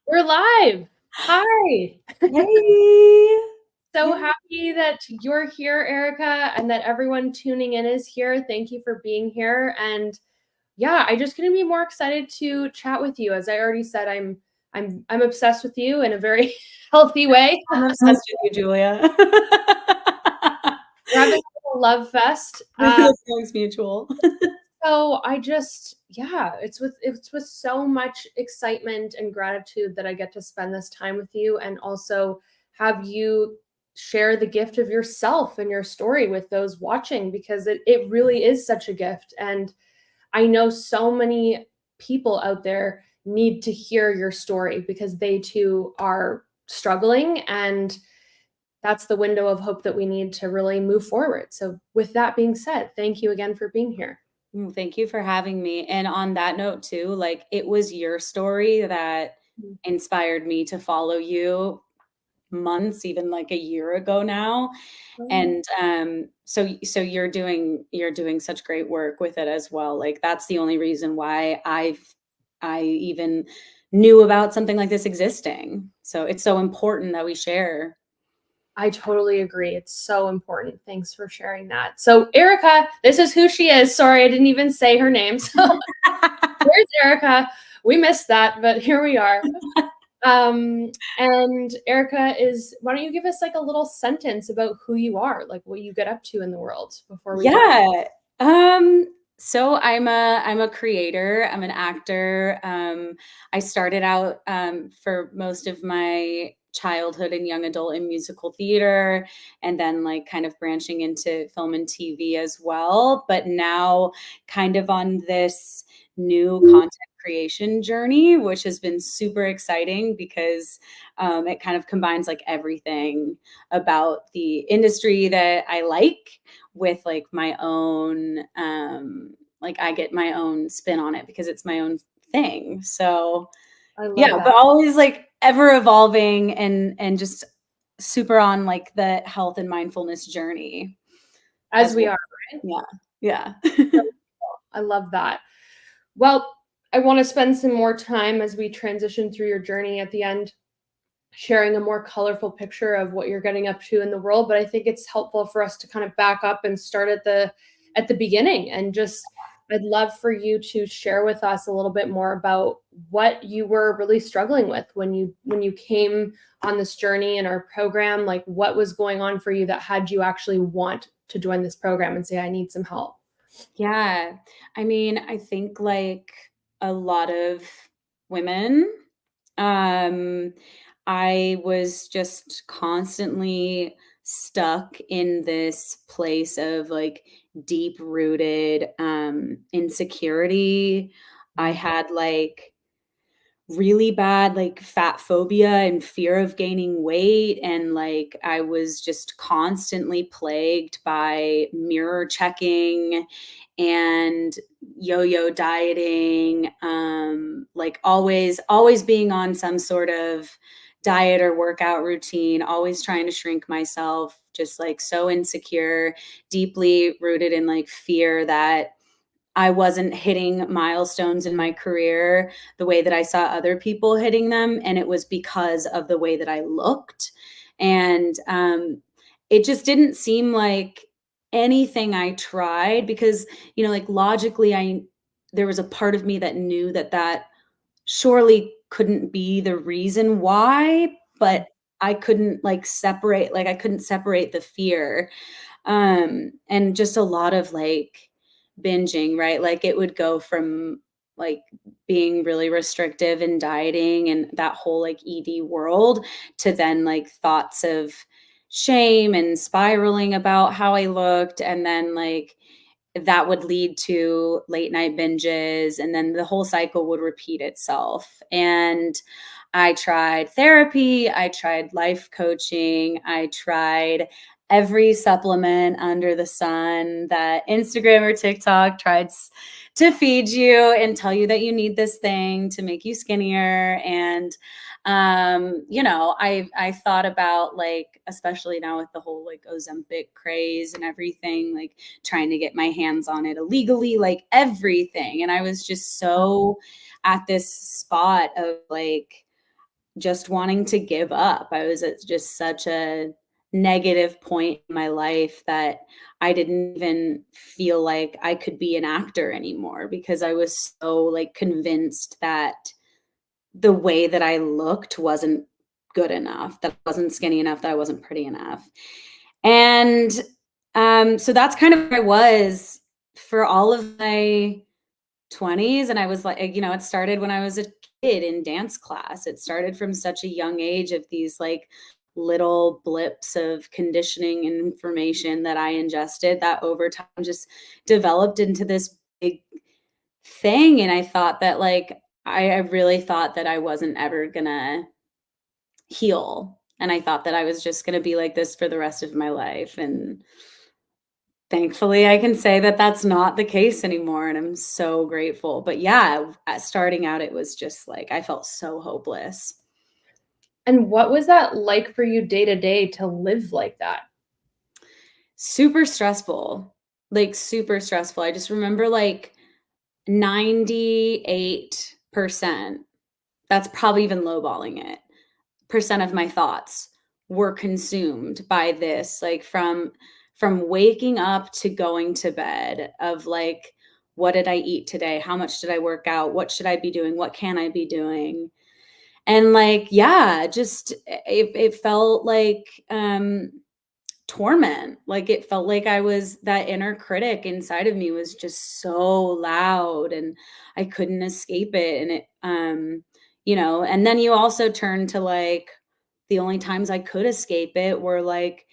We're live. Hi. Hey. So Yeah. happy that you're here, Erika, and that everyone tuning in is here. Thank you for being here. And yeah, I just couldn't be more excited to chat with you. As I already said, I'm obsessed with you in a very healthy way. I'm obsessed with you, Giulia. We're having a love fest. Feelings mutual. So I just, yeah, it's with so much excitement and gratitude that I get to spend this time with you and also have you share the gift of yourself and your story with those watching because it really is such a gift. And I know so many people out there need to hear your story because they too are struggling, and that's the window of hope that we need to really move forward. So with that being said, thank you again for being here. Thank you for having me. And on that note, too, like it was your story that inspired me to follow you months, even like a year ago now. And so you're doing such great work with it as well. Like that's the only reason why I even knew about something like this existing. So it's so important that we share. I totally agree. It's so important. Thanks for sharing that. So, Erika, this is who she is. Sorry, I didn't even say her name. So, where's Erika? We missed that, but here we are. And Erika why don't you give us like a little sentence about who you are, like what you get up to in the world before we dive? Yeah. So I'm a creator. I'm an actor. I started out for most of my childhood and young adult in musical theater, and then like kind of branching into film and TV as well. But now kind of on this new content creation journey, which has been super exciting because it kind of combines like everything about the industry that I like with like my own like I get my own spin on it because it's my own thing. So I love yeah, that. but always like ever evolving and just super on like the health and mindfulness journey As as we well. are, right? Yeah. So cool. I love that. Well, I want to spend some more time as we transition through your journey at the end sharing a more colorful picture of what you're getting up to in the world, but I think it's helpful for us to kind of back up and start at the beginning and just I'd love for you to share with us a little bit more about what you were really struggling with when you came on this journey in our program, like what was going on for you that had you actually want to join this program and say I need some help. Yeah. I mean, I think like a lot of women, um, I was just constantly stuck in this place of like deep rooted insecurity. I had like really bad like fat phobia and fear of gaining weight, and like I was just constantly plagued by mirror checking and yo-yo dieting, like always being on some sort of diet or workout routine, always trying to shrink myself, just like so insecure, deeply rooted in like fear that I wasn't hitting milestones in my career the way that I saw other people hitting them. And it was because of the way that I looked. And it just didn't seem like anything I tried because, like logically, there was a part of me that knew that that surely couldn't be the reason why, but I couldn't separate the fear. And just a lot of like binging, right? Like it would go from like being really restrictive and dieting and that whole like ED world to then like thoughts of shame and spiraling about how I looked. And then like that would lead to late night binges. And then the whole cycle would repeat itself. And I tried therapy, I tried life coaching, I tried every supplement under the sun that Instagram or TikTok tries to feed you and tell you that you need this thing to make you skinnier. And I thought about like, especially now with the whole like Ozempic craze and everything, like trying to get my hands on it illegally, like everything. And I was just so at this spot of like just wanting to give up. I was at just such a negative point in my life that I didn't even feel like I could be an actor anymore because I was so like convinced that the way that I looked wasn't good enough, that I wasn't skinny enough, that I wasn't pretty enough. And so that's kind of where I was for all of my 20s. And I was like, you know, it started when I was a kid in dance class. It started from such a young age of these like little blips of conditioning and information that I ingested that over time just developed into this big thing. And I thought that like, I really thought that I wasn't ever gonna heal. And I thought that I was just gonna be like this for the rest of my life. And thankfully, I can say that that's not the case anymore, and I'm so grateful. But yeah, starting out, it was just like I felt so hopeless. And what was that like for you day to day to live like that? Super stressful, like super stressful. I just remember like 98%, that's probably even lowballing it, percent of my thoughts were consumed by this, like from waking up to going to bed of like, what did I eat today? How much did I work out? What should I be doing? What can I be doing? And like, yeah, just it felt like torment. Like it felt like I was that inner critic inside of me was just so loud and I couldn't escape it. And it, you know, and then you also turn to like the only times I could escape it were like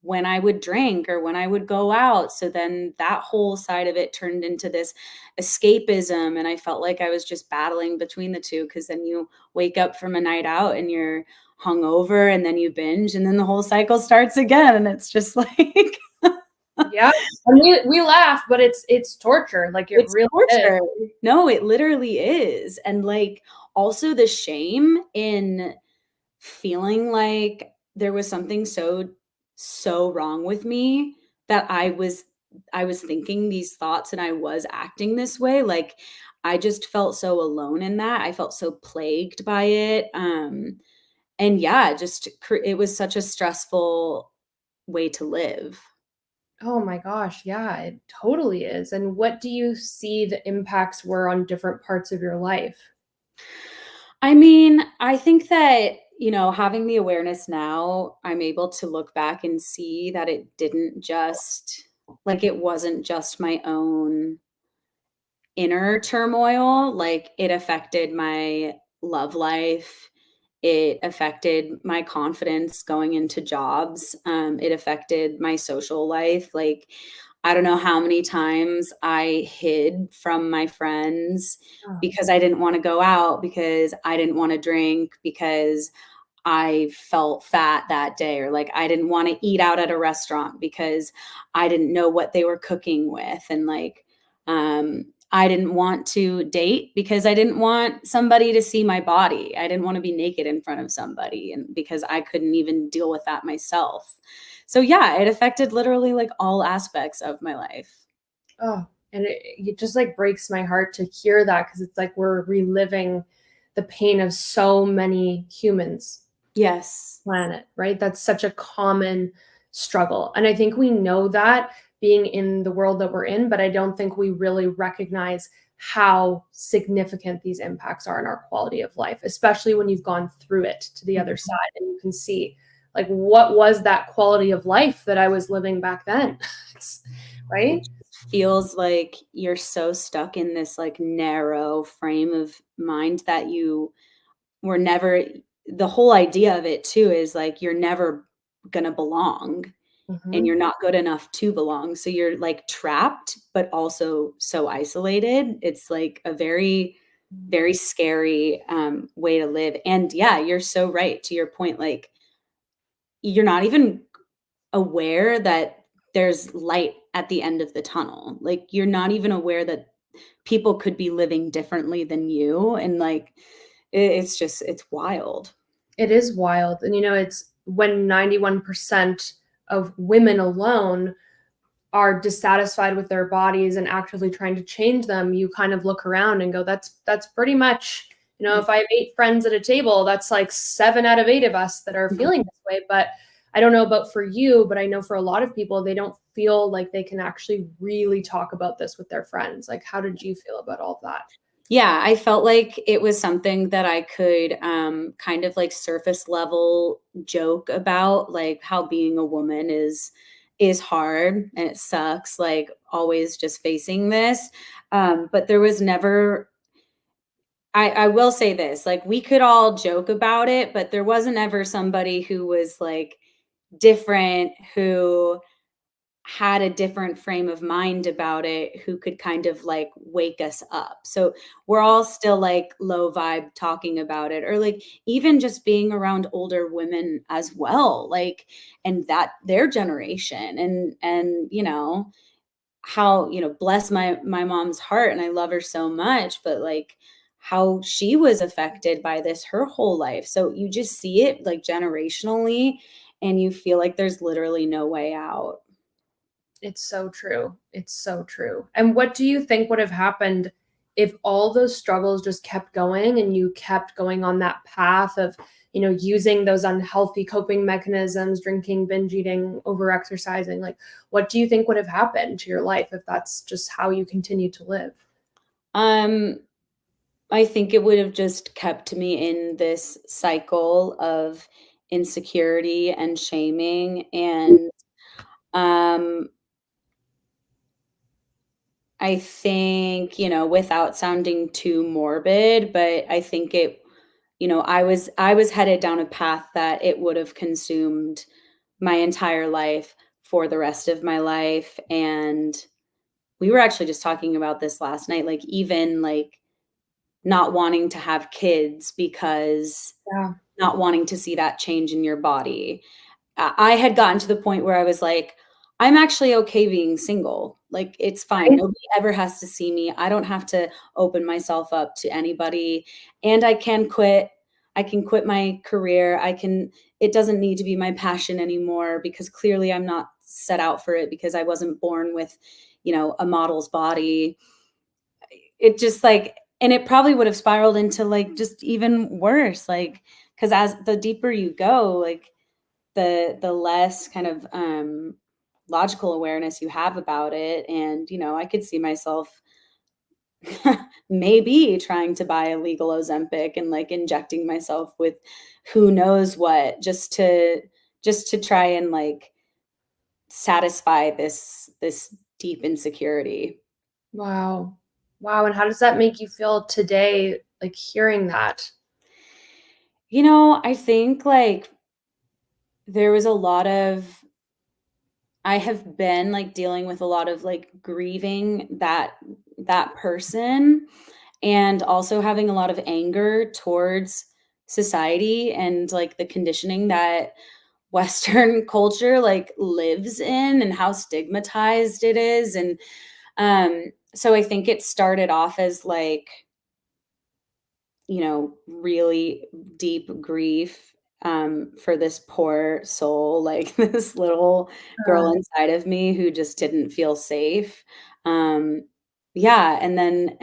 when I would drink or when I would go out. So then that whole side of it turned into this escapism. And I felt like I was just battling between the two because then you wake up from a night out and you're hungover and then you binge and then the whole cycle starts again. And it's just like, Yeah. And we laugh, but it's torture. Like it it's really is. torture. No, it literally is. And like also the shame in feeling like there was something so wrong with me that I was thinking these thoughts and I was acting this way. Like I just felt so alone in that. I felt so plagued by it. And yeah, just it was such a stressful way to live. Oh my gosh, yeah, it totally is. And what do you see the impacts were on different parts of your life? I mean, I think that, you know, having the awareness now, I'm able to look back and see that it didn't just like it wasn't just my own inner turmoil, like it affected my love life. It affected my confidence going into jobs. It affected my social life. Like, I don't know how many times I hid from my friends Oh, because I didn't want to go out, because I didn't want to drink, because I felt fat that day, or like I didn't want to eat out at a restaurant because I didn't know what they were cooking with. And like, I didn't want to date because I didn't want somebody to see my body. I didn't want to be naked in front of somebody, and because I couldn't even deal with that myself. So yeah, it affected literally like all aspects of my life. oh, and it just like breaks my heart to hear that because it's like we're reliving the pain of so many humans Yes. planet, right? That's such a common struggle. And I think we know that being in the world that we're in, but I don't think we really recognize how significant these impacts are in our quality of life, especially when you've gone through it to the other Mhm. side and you can see like what was that quality of life that I was living back then. It Right? just feels like you're so stuck in this like narrow frame of mind that you were never, the whole idea of it too is like you're never gonna belong and Mhm. you're not good enough to belong. So you're like trapped, but also so isolated. It's like a very, very scary way to live. And yeah, you're so right to your point. Like you're not even aware that there's light at the end of the tunnel. Like you're not even aware that people could be living differently than you. And like it's just it's wild. It is wild. And it's when 91% of women alone are dissatisfied with their bodies and actively trying to change them, you kind of look around and go, that's pretty much, if I have 8 friends at a table, that's like 7 out of 8 of us that are Mhm. feeling this way. But I don't know about for you, but I know for a lot of people, they don't feel like they can actually really talk about this with their friends. Like, how did you feel about all of that? Yeah, I felt like it was something that I could, kind of like surface level joke about, like how being a woman is hard and it sucks, like always just facing this. But there was never I will say this, like we could all joke about it, but there wasn't ever somebody who was like different, who had a different frame of mind about it, who could kind of like wake us up. So we're all still like low vibe talking about it, or like even just being around older women as well, like, and that their generation, and how, bless my mom's heart, and I love her so much, but like how she was affected by this her whole life. So you just see it like generationally, and you feel like there's literally no way out. It's so true. It's so true. And what do you think would have happened if all those struggles just kept going and you kept going on that path of, using those unhealthy coping mechanisms, drinking, binge eating, over exercising? Like, what do you think would have happened to your life if that's just how you continue to live? Um, I think it would have just kept me in this cycle of insecurity and shaming, and um I think, without sounding too morbid, but I think I was headed down a path that it would have consumed my entire life for the rest of my life. And we were actually just talking about this last night, like even like not wanting to have kids because Yeah. not wanting to see that change in your body. I had gotten to the point where I was like, I'm actually okay being single. Like, it's fine. Right? Nobody ever has to see me. I don't have to open myself up to anybody. And I can quit. I can quit my career. It doesn't need to be my passion anymore because clearly I'm not set out for it because I wasn't born with, a model's body. It just like, and it probably would have spiraled into like just even worse. Like, because as the deeper you go, like, the less kind of logical awareness you have about it. And I could see myself maybe trying to buy a legal Ozempic and like injecting myself with who knows what, just to try and like satisfy this deep insecurity. Wow. Wow. And how does that make you feel today, like hearing that? I think like there was a lot of I have been like dealing with a lot of like grieving that person, and also having a lot of anger towards society and like the conditioning that Western culture like lives in, and how stigmatized it is. And so I think it started off as like, really deep grief, for this poor soul, like this little girl inside of me who just didn't feel safe. Um, yeah, and then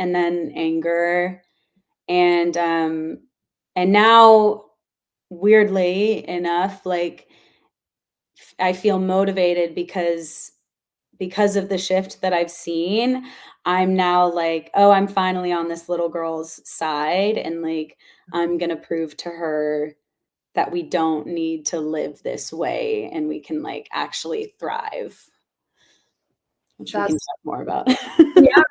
anger, and now, weirdly enough, like I feel motivated because of the shift that I've seen. I'm now like, oh, I'm finally on this little girl's side, and like I'm gonna prove to her that we don't need to live this way and we can like actually thrive, which we can That's talk more about. Yeah.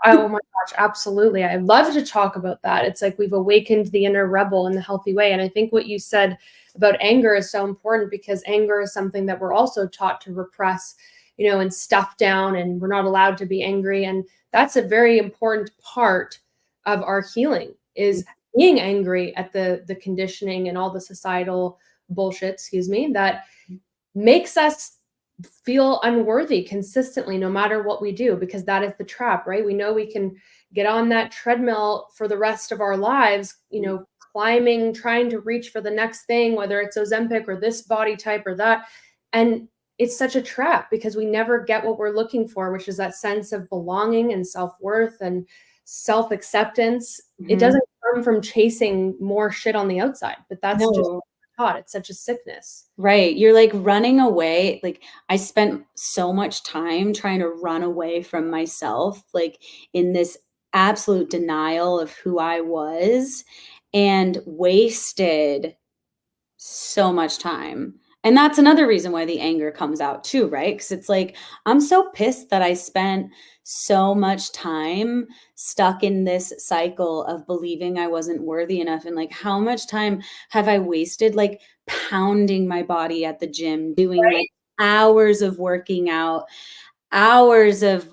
Oh my gosh, absolutely. I love to talk about that. It's like we've awakened the inner rebel in the healthy way. And I think what you said about anger is so important because anger is something that we're also taught to repress, and stuff down, and we're not allowed to be angry. And that's a very important part of our healing is being angry at the conditioning and all the societal bullshit, excuse me, that makes us feel unworthy consistently no matter what we do, because that is the trap, right? We know we can get on that treadmill for the rest of our lives, climbing, trying to reach for the next thing, whether it's Ozempic or this body type or that. And it's such a trap because we never get what we're looking for, which is that sense of belonging and self-worth and self-acceptance. It Mhm. doesn't come from chasing more shit on the outside, but that's just No. taught. It's such a sickness. Right, you're, like, running away, like, I spent so much time trying to run away from myself, like, in this absolute denial of who I was, and wasted so much time. And that's another reason why the anger comes out too, right? Because it's like, I'm so pissed that I spent so much time stuck in this cycle of believing I wasn't worthy enough. And like, how much time have I wasted like pounding my body at the gym, doing like Right? hours of working out, hours of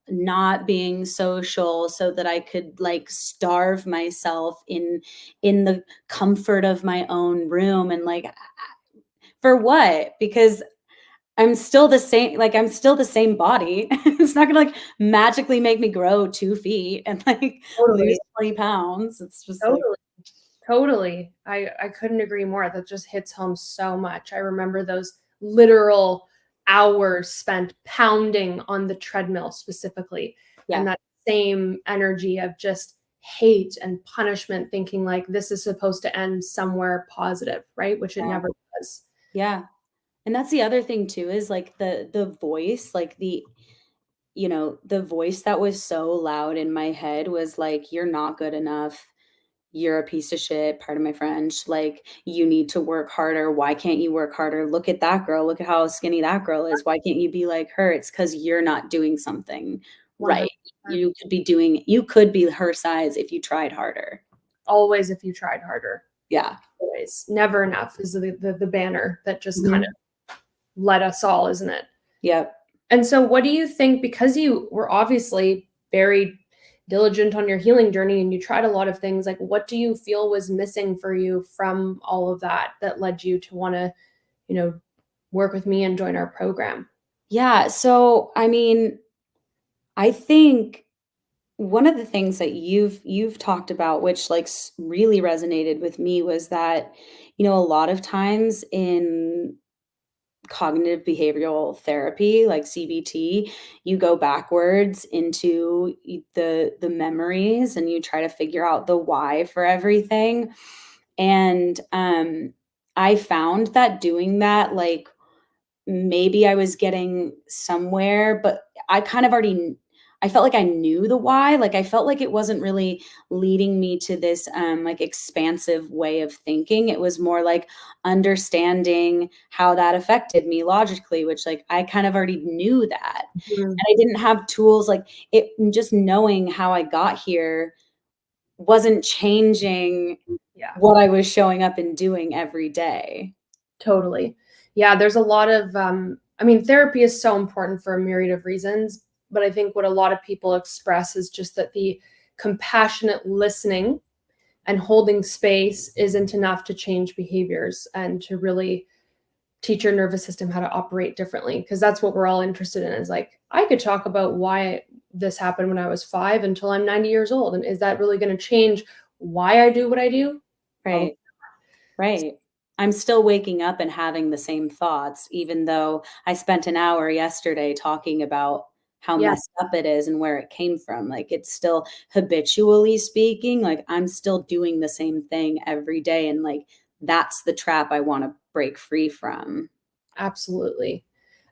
not being social so that I could like starve myself in the comfort of my own room and like for what? Because I'm still the same, like I'm still the same body. It's not gonna like magically make me grow 2 feet and like lose Totally. 20 pounds. It's just like, Totally. Totally. I couldn't agree more. That just hits home so much. I remember those literal hours spent pounding on the treadmill specifically, and yeah, that same energy of just hate and punishment, thinking like this is supposed to end somewhere positive, right? Which it yeah, never does. yeah. And that's the other thing too is like the voice, like the voice that was so loud in my head was like, "You're not good enough. You're a piece of shit, pardon my French. Like, you need to work harder. Why can't you work harder? Look at that girl. Look at how skinny that girl is. Why can't you be like her? It's because 'cause you're not doing something right. 100%. You could be her size if you tried harder." Always if you tried harder. Yeah. Always. Never enough is the banner that just kind Mhm. of led us all, isn't it? Yep. And so what do you think, because you were obviously very diligent on your healing journey and you tried a lot of things, like what do you feel was missing for you from all of that that led you to want to, you know, work with me and join our program? Yeah, so, I mean, I think one of the things that you've talked about, which, like, really resonated with me was that, a lot of times in cognitive behavioral therapy like CBT, you go backwards into the memories and you try to figure out the why for everything. And I found that doing that, like, maybe I was getting somewhere, but I kind of already I felt like I knew the why, like, I felt like it wasn't really leading me to this, like, expansive way of thinking. It was more like understanding how that affected me logically, which, like, I kind of already knew that, Mhm. and I didn't have tools, like, just knowing how I got here wasn't changing Yeah, what I was showing up and doing every day. totally. Yeah, there's a lot of I mean, therapy is so important for a myriad of reasons, but I think what a lot of people express is just that the compassionate listening and holding space isn't enough to change behaviors and to really teach your nervous system how to operate differently, because that's what we're all interested in, is like I could talk about why this happened when I was 5 until I'm 90 years old, and is that really going to change why I do what I do? Probably. Right. Right. I'm still waking up and having the same thoughts, even though I spent an hour yesterday talking about how Yeah, messed up it is and where it came from. Like, it's still habitually speaking, like, I'm still doing the same thing every day. And, like, that's the trap I want to break free from. absolutely.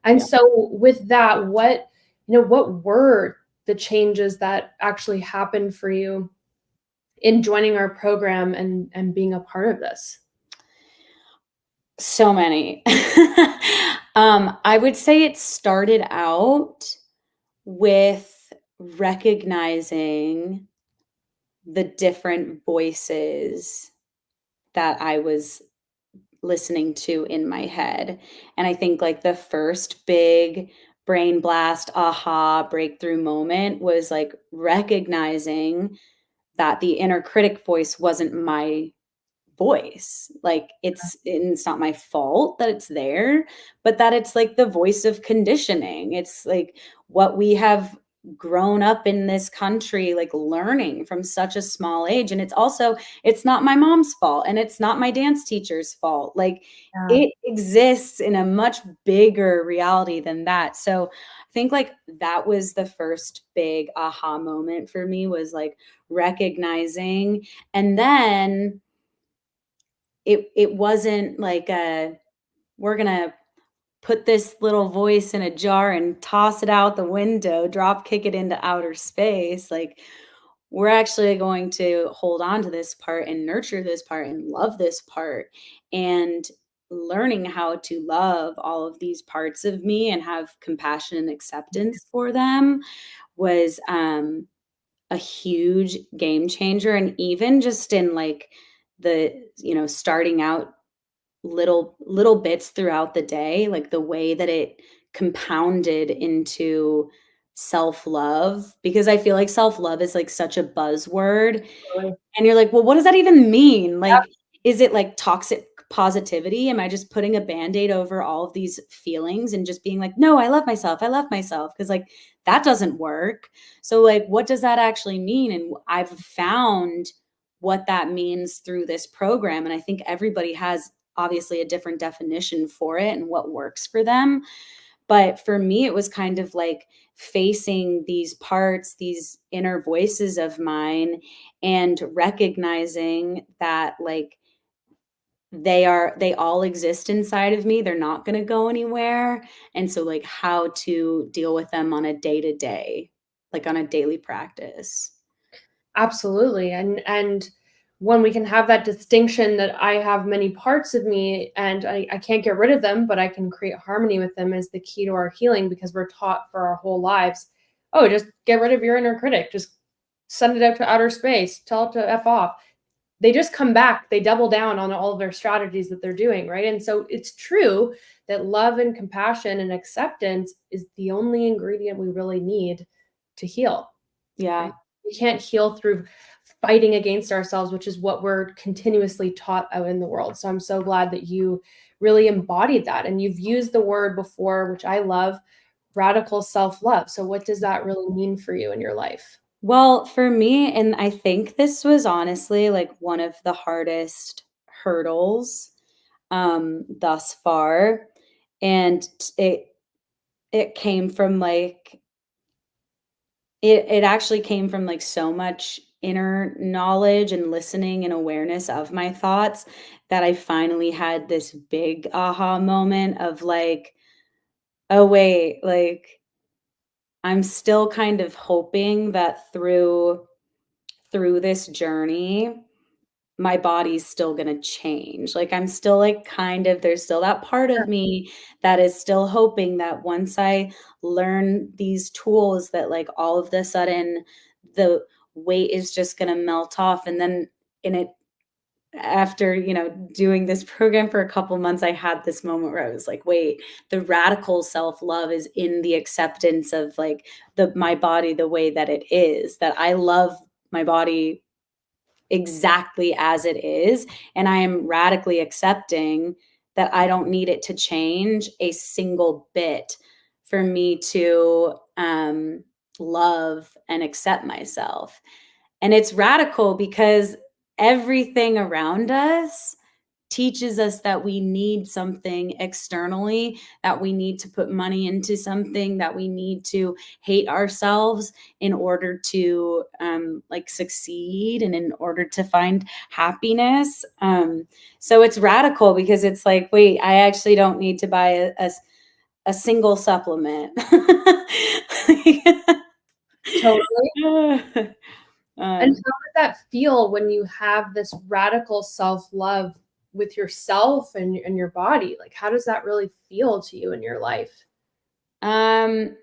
And Yeah. so with that, what were the changes that actually happened for you in joining our program and being a part of this? So many. I would say it started out with recognizing the different voices that I was listening to in my head. And I think like the first big brain blast, aha, breakthrough moment was like recognizing that the inner critic voice wasn't my voice. Like it's not my fault that it's there, but that it's like the voice of conditioning. It's like what we have grown up in this country, like learning from such a small age. And it's not my mom's fault and it's not my dance teacher's fault. Like Yeah. it exists in a much bigger reality than that. So I think like that was the first big aha moment for me, was like recognizing. And then it wasn't like we're gonna put this little voice in a jar and toss it out the window, drop kick it into outer space. Like, we're actually going to hold on to this part and nurture this part and love this part. And learning how to love all of these parts of me and have compassion and acceptance for them was a huge game changer. And even just in like starting out little bits throughout the day, like the way that it compounded into self-love, because I feel like self-love is like such a buzzword, Totally. and you're like, "Well, what does that even mean?" Like, is it like toxic positivity? Am I just putting a Band-Aid over all of these feelings and just being like, "No, I love myself. I love myself," because like that doesn't work. So like what does that actually mean? And I've found what that means through this program, and I think everybody has obviously a different definition for it and what works for them. But for me, it was kind of like facing these parts, these inner voices of mine, and recognizing that like they all exist inside of me. They're not going to go anywhere. And so like how to deal with them on a day to day, like on a daily practice. Absolutely. And when we can have that distinction that I have many parts of me and I can't get rid of them, but I can create harmony with them, is the key to our healing, because we're taught for our whole lives, oh, just get rid of your inner critic. Just send it out to outer space. Tell it to F off. They just come back, they double down on all of their strategies that they're doing, right? And so it's true that love and compassion and acceptance is the only ingredient we really need to heal, Yeah. right? We can't heal through fighting against ourselves, which is what we're continuously taught out in the world. So I'm so glad that you really embodied that. And you've used the word before, which I love, radical self love. So, what does that really mean for you in your life? Well, for me, and I think this was honestly like one of the hardest hurdles thus far. And it came from like it actually came from like so much inner knowledge and listening and awareness of my thoughts, that I finally had this big aha moment of like, oh wait, like I'm still kind of hoping that through this journey my body's still gonna change. Like, I'm still, like, there's still that part of me that is still hoping that once I learn these tools that, like, all of the sudden the weight is just gonna melt off, and then in it after, doing this program for a couple months, I had this moment where I was like, "Wait, the radical self-love is in the acceptance of, like, my body the way that it is, that I love my body exactly as it is. And I am radically accepting that I don't need it to change a single bit for me to love and accept myself." And it's radical because everything around us teaches us that we need something externally, that we need to put money into something, that we need to hate ourselves in order to like succeed and in order to find happiness. So it's radical because it's like, wait, I actually don't need to buy a single supplement. Totally. And um, how does that feel when you have this radical self-love with yourself and your body? Like, how does that really feel to you in your life? um,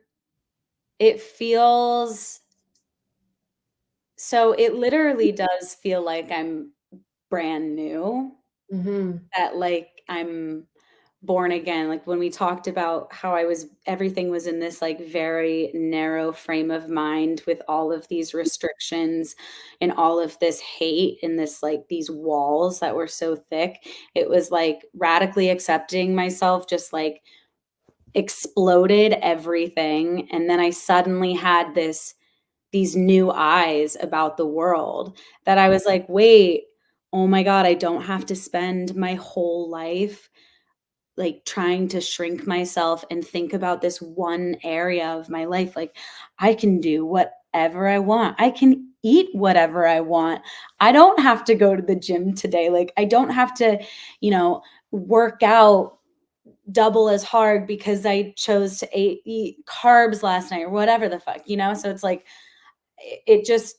it feels so it literally does feel like I'm brand new, Mhm. that like I'm born again. Like when we talked about how everything was in this like very narrow frame of mind with all of these restrictions and all of this hate and this like these walls that were so thick. It was like radically accepting myself just like exploded everything, and then I suddenly had these new eyes about the world that I was like, "Wait, oh my god, I don't have to spend my whole life, like, trying to shrink myself and think about this one area of my life. Like, I can do whatever I want. I can eat whatever I want. I don't have to go to the gym today. Like, I don't have to, work out double as hard because I chose to eat carbs last night or whatever the fuck, you know? So it's like it just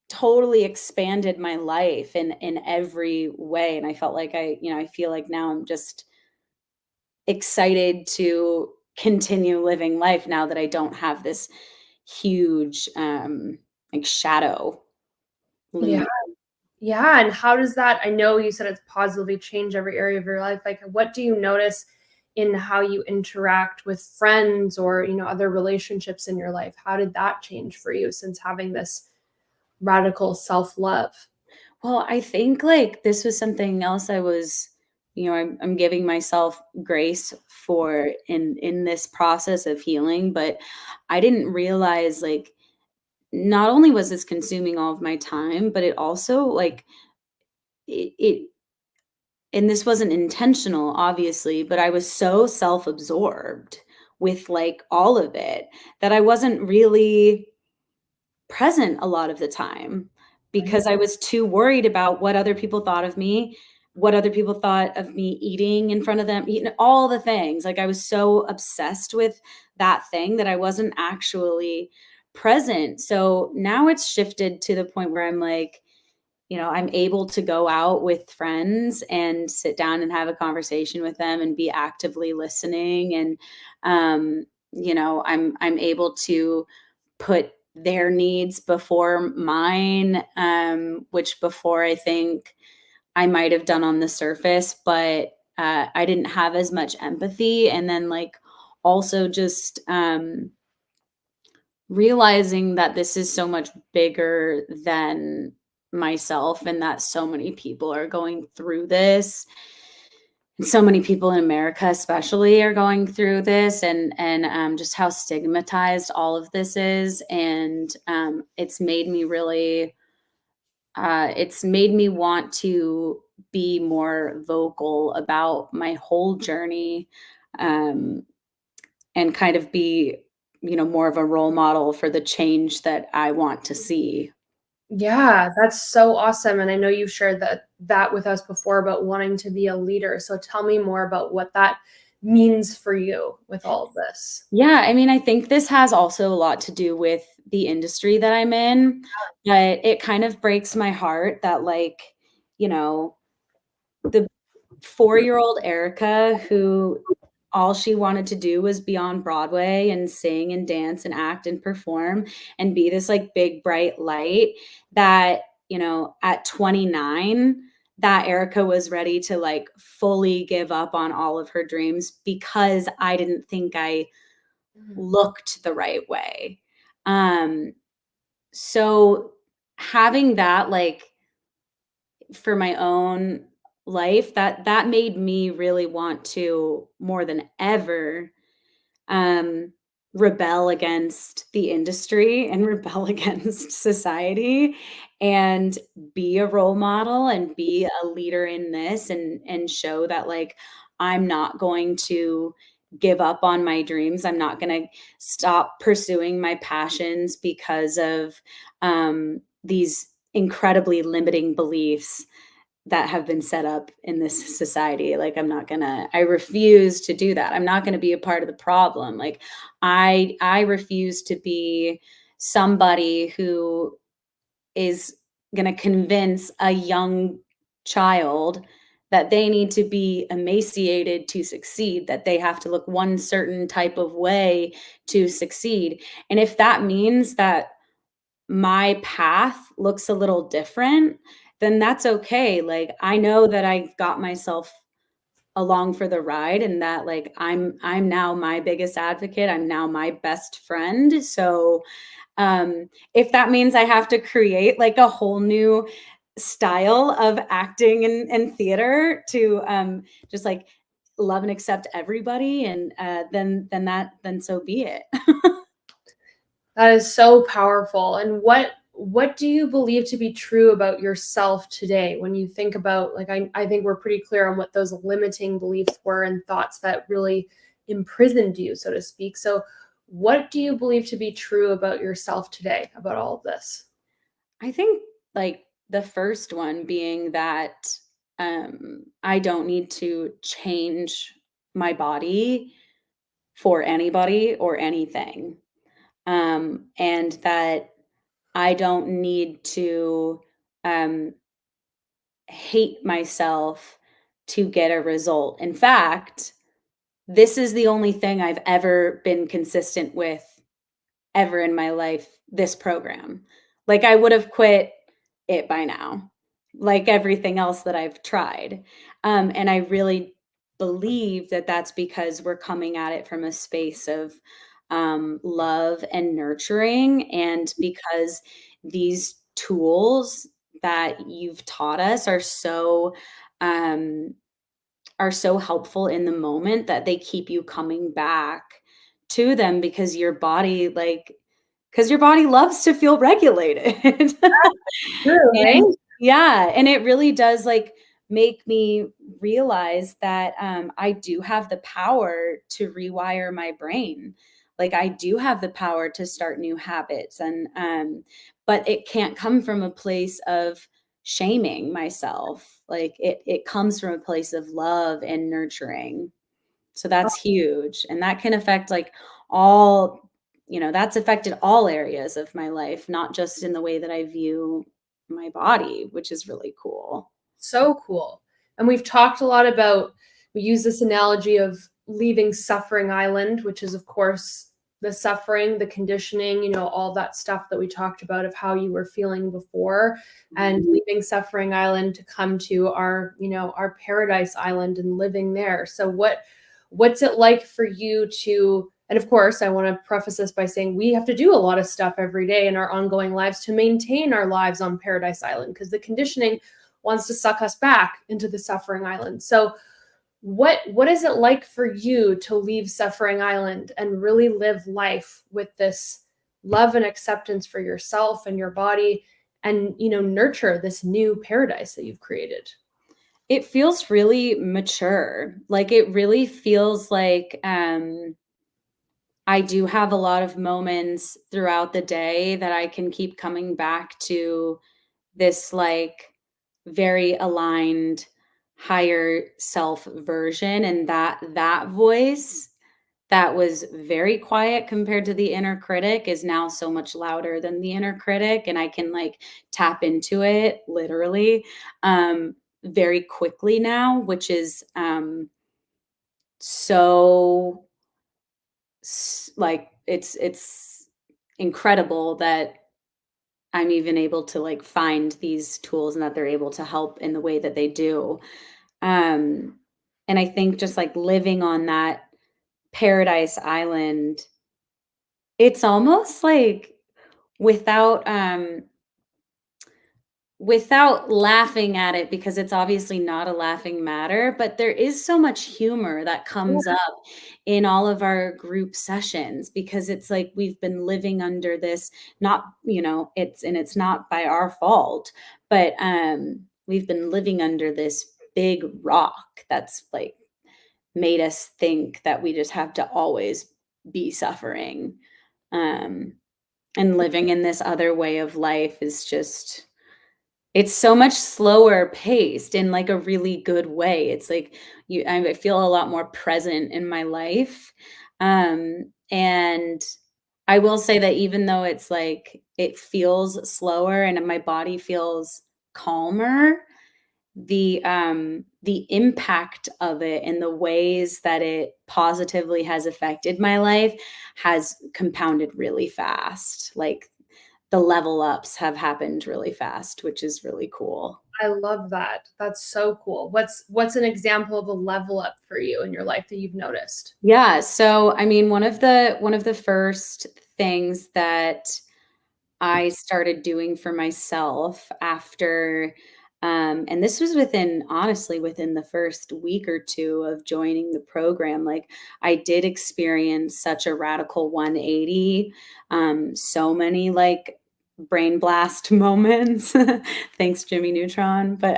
totally expanded my life in every way, and I felt like I feel like now I'm just excited to continue living life now that I don't have this huge like shadow Yeah. looming. Yeah, and how does that, I know you said it's positively changed every area of your life. Like, what do you notice in how you interact with friends or, other relationships in your life? How did that change for you since having this radical self-love? Well, I think like this was something else I was, I'm giving myself grace for in this process of healing, but I didn't realize like not only was this consuming all of my time, but it also like it and this wasn't intentional, obviously, but I was so self-absorbed with like all of it that I wasn't really present a lot of the time Right. because I was too worried about what other people thought of me, what other people thought of me eating in front of them, eating all the things. Like I was so obsessed with that thing that I wasn't actually present. So now it's shifted to the point where I'm like, I'm able to go out with friends and sit down and have a conversation with them and be actively listening. And, I'm able to put their needs before mine, which before I think I might have done on the surface, but I didn't have as much empathy. And then, like, also just realizing that this is so much bigger than myself and that so many people are going through this. And so many people in America especially are going through this, and just how stigmatized all of this is. And it's made me want to be more vocal about my whole journey, um, and kind of be, more of a role model for the change that I want to see. Yeah, that's so awesome. And I know you shared that with us before about wanting to be a leader. So tell me more about what that means for you with all of this. Yeah, I mean, I think this has also a lot to do with the industry that I'm in, but it kind of breaks my heart that, like, you know, the 4-year-old Erika who all she wanted to do was be on Broadway and sing and dance and act and perform and be this, like, big bright light that, at 29, that Erika was ready to, like, fully give up on all of her dreams because I didn't think I Mhm. looked the right way. Um, so having that, like, for my own life, that made me really want to, more than ever, um, rebel against the industry and rebel against society and be a role model and be a leader in this and show that like I'm not going to give up on my dreams. I'm not going to stop pursuing my passions because of these incredibly limiting beliefs that have been set up in this society. Like, I refuse to do that. I'm not gonna be a part of the problem. Like, I refuse to be somebody who is gonna convince a young child that they need to be emaciated to succeed, that they have to look one certain type of way to succeed. And if that means that my path looks a little different, then that's okay. Like, I know that I got myself along for the ride and that like I'm now my biggest advocate. I'm now my best friend. So if that means I have to create like a whole new style of acting and theater to just like love and accept everybody, and then so be it. That is so powerful. And what do you believe to be true about yourself today when you think about, like, I think we're pretty clear on what those limiting beliefs were and thoughts that really imprisoned you, so to speak. So what do you believe to be true about yourself today about all of this? I think like the first one being that I don't need to change my body for anybody or anything. And that I don't need to um, hate myself to get a result. In fact, this is the only thing I've ever been consistent with ever in my life, this program. Like, I would have quit it by now, like everything else that I've tried. And I really believe that that's because we're coming at it from a space of love and nurturing. And because these tools that you've taught us um, are so helpful in the moment that they keep you coming back to them because your body loves to feel regulated. True, right? And yeah, and it really does, like, make me realize that, I do have the power to rewire my brain. Like, I do have the power to start new habits, and, but it can't come from a place of shaming myself. Like, it comes from a place of love and nurturing. So that's huge, and that can affect, like, all that's affected all areas of my life, not just in the way that I view my body, which is really cool. So cool. And we've talked a lot about, we use this analogy of leaving Suffering Island, which is, of course, the suffering, the conditioning, all that stuff that we talked about of how you were feeling before, and Mhm. leaving Suffering Island to come to our paradise island and living there. So what's it like for you to, and of course, I want to preface this by saying we have to do a lot of stuff every day in our ongoing lives to maintain our lives on paradise island, because the conditioning wants to suck us back into the Suffering Island. So what is it like for you to leave Suffering Island and really live life with this love and acceptance for yourself and your body, and nurture this new paradise that you've created? It feels really mature. Like, it really feels like, I do have a lot of moments throughout the day that I can keep coming back to this, like, very aligned higher self version, and that voice that was very quiet compared to the inner critic is now so much louder than the inner critic, and I can, like, tap into it literally very quickly now, which is so like, it's incredible that I'm even able to, like, find these tools and that they're able to help in the way that they do. Um, and I think just, like, living on that paradise island, it's almost like without, without laughing at it, because it's obviously not a laughing matter, but there is so much humor that comes Yeah. up in all of our group sessions, because it's like we've been living under this, not, it's not by our fault, but we've been living under this big rock that's, like, made us think that we just have to always be suffering. Um and living in this other way of life is just, it's so much slower paced in, like, a really good way. It's like I feel a lot more present in my life. And I will say that even though it's like it feels slower and my body feels calmer, the impact of it and the ways that it positively has affected my life has compounded really fast. Like, the level ups have happened really fast, which is really cool. I love that. That's so cool. What's an example of a level up for you in your life that you've noticed? Yeah, so I mean, one of the first things that I started doing for myself after And this was honestly, within the first week or two of joining the program. Like, I did experience such a radical 180, so many like brain blast moments. Thanks, Jimmy Neutron. But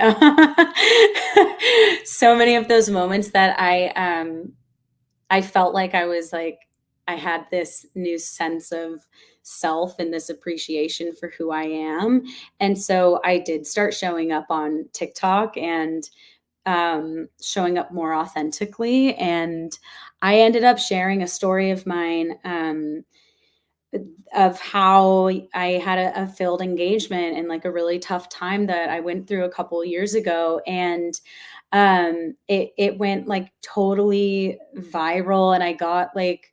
so many of those moments that I felt like I had this new sense of self and this appreciation for who I am. And so I did start showing up on TikTok and showing up more authentically. And I ended up sharing a story of mine, of how I had a failed engagement and like a really tough time that I went through a couple of years ago. And it went like totally viral, and I got like,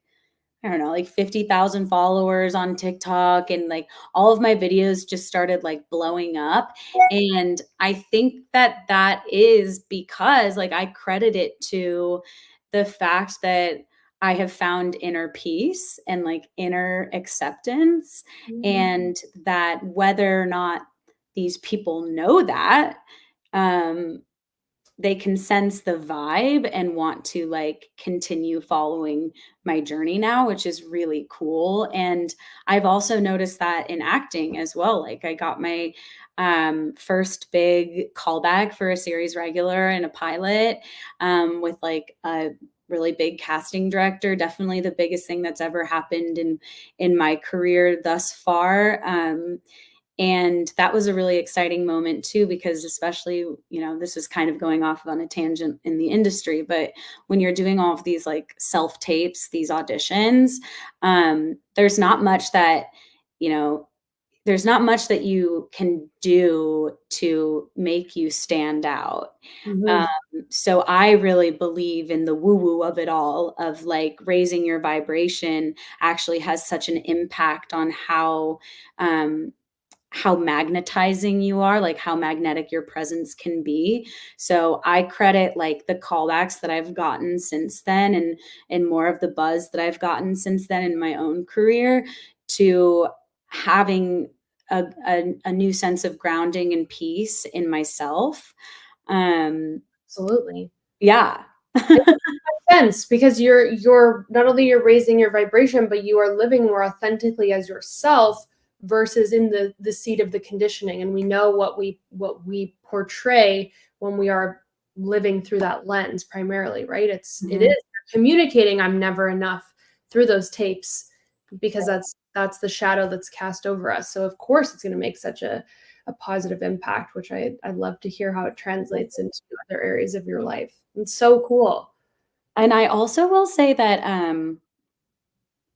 I don't know, like 50,000 followers on TikTok, and like all of my videos just started like blowing up. And I think that that is because like I credit it to the fact that I have found inner peace and like inner acceptance, Mhm. and that whether or not these people know that, um, they can sense the vibe and want to like continue following my journey now, which is really cool. And I've also noticed that in acting as well. Like, I got my first big callback for a series regular and a pilot, with like a really big casting director, definitely the biggest thing that's ever happened in my career thus far. And that was a really exciting moment too, because especially, this is kind of going off on a tangent in the industry, but when you're doing all of these like self tapes, these auditions, there's not much that, you know, there's not much that you can do to make you stand out. Um, Mhm. so I really believe in the woo woo of it all, of like raising your vibration actually has such an impact on um, how magnetizing you are, like how magnetic your presence can be. So I credit like the callbacks that I've gotten since then, and more of the buzz that I've gotten since then in my own career, to having a new sense of grounding and peace in myself. Um, Absolutely. yeah. Sense because you're not only you're raising your vibration, but you are living more authentically as yourself versus in the seat of the conditioning. And we know what we portray when we are living through that lens primarily, right? It is Mhm. communicating I'm never enough through those tapes because that's the shadow that's cast over us. So of course it's going to make such a positive impact, which I'd love to hear how it translates into other areas of your life. It's so cool. And I also will say that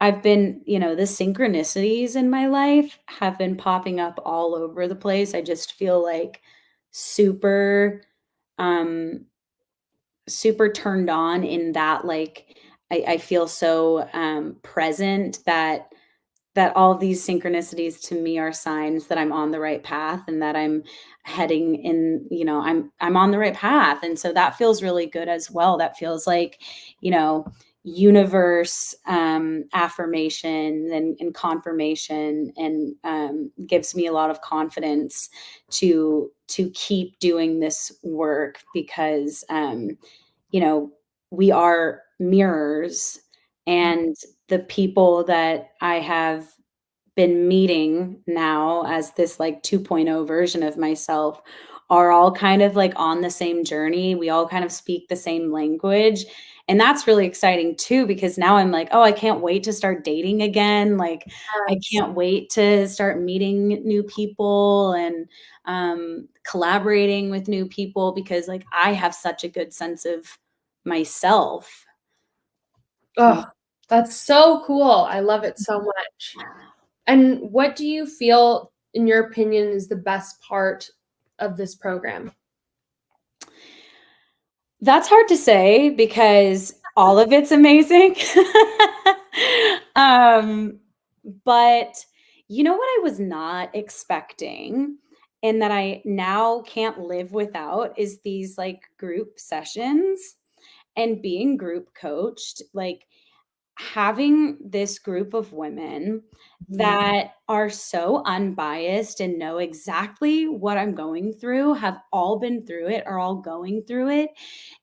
I've been, the synchronicities in my life have been popping up all over the place. I just feel like super, um, super turned on in that, like, I feel so present that all of these synchronicities to me are signs that I'm on the right path, and that I'm heading in, I'm on the right path. And so that feels really good as well. That feels like, you know, universe affirmation and confirmation, and gives me a lot of confidence to keep doing this work, because you know we are mirrors, and the people that I have been meeting now as this like 2.0 version of myself are all kind of like on the same journey. We all kind of speak the same language. And that's really exciting too, because now I'm like, oh, I can't wait to start dating again. Like, I Yes. can't wait to start meeting new people and collaborating with new people, because like I have such a good sense of myself. Oh, that's so cool. I love it so much. And what do you feel, in your opinion, is the best part of this program? That's hard to say because all of it's amazing. Um, but you know what I was not expecting, and that I now can't live without, is these like group sessions and being group coached. Like, having this group of women Mhm. that are so unbiased and know exactly what I'm going through, have all been through it, are all going through it,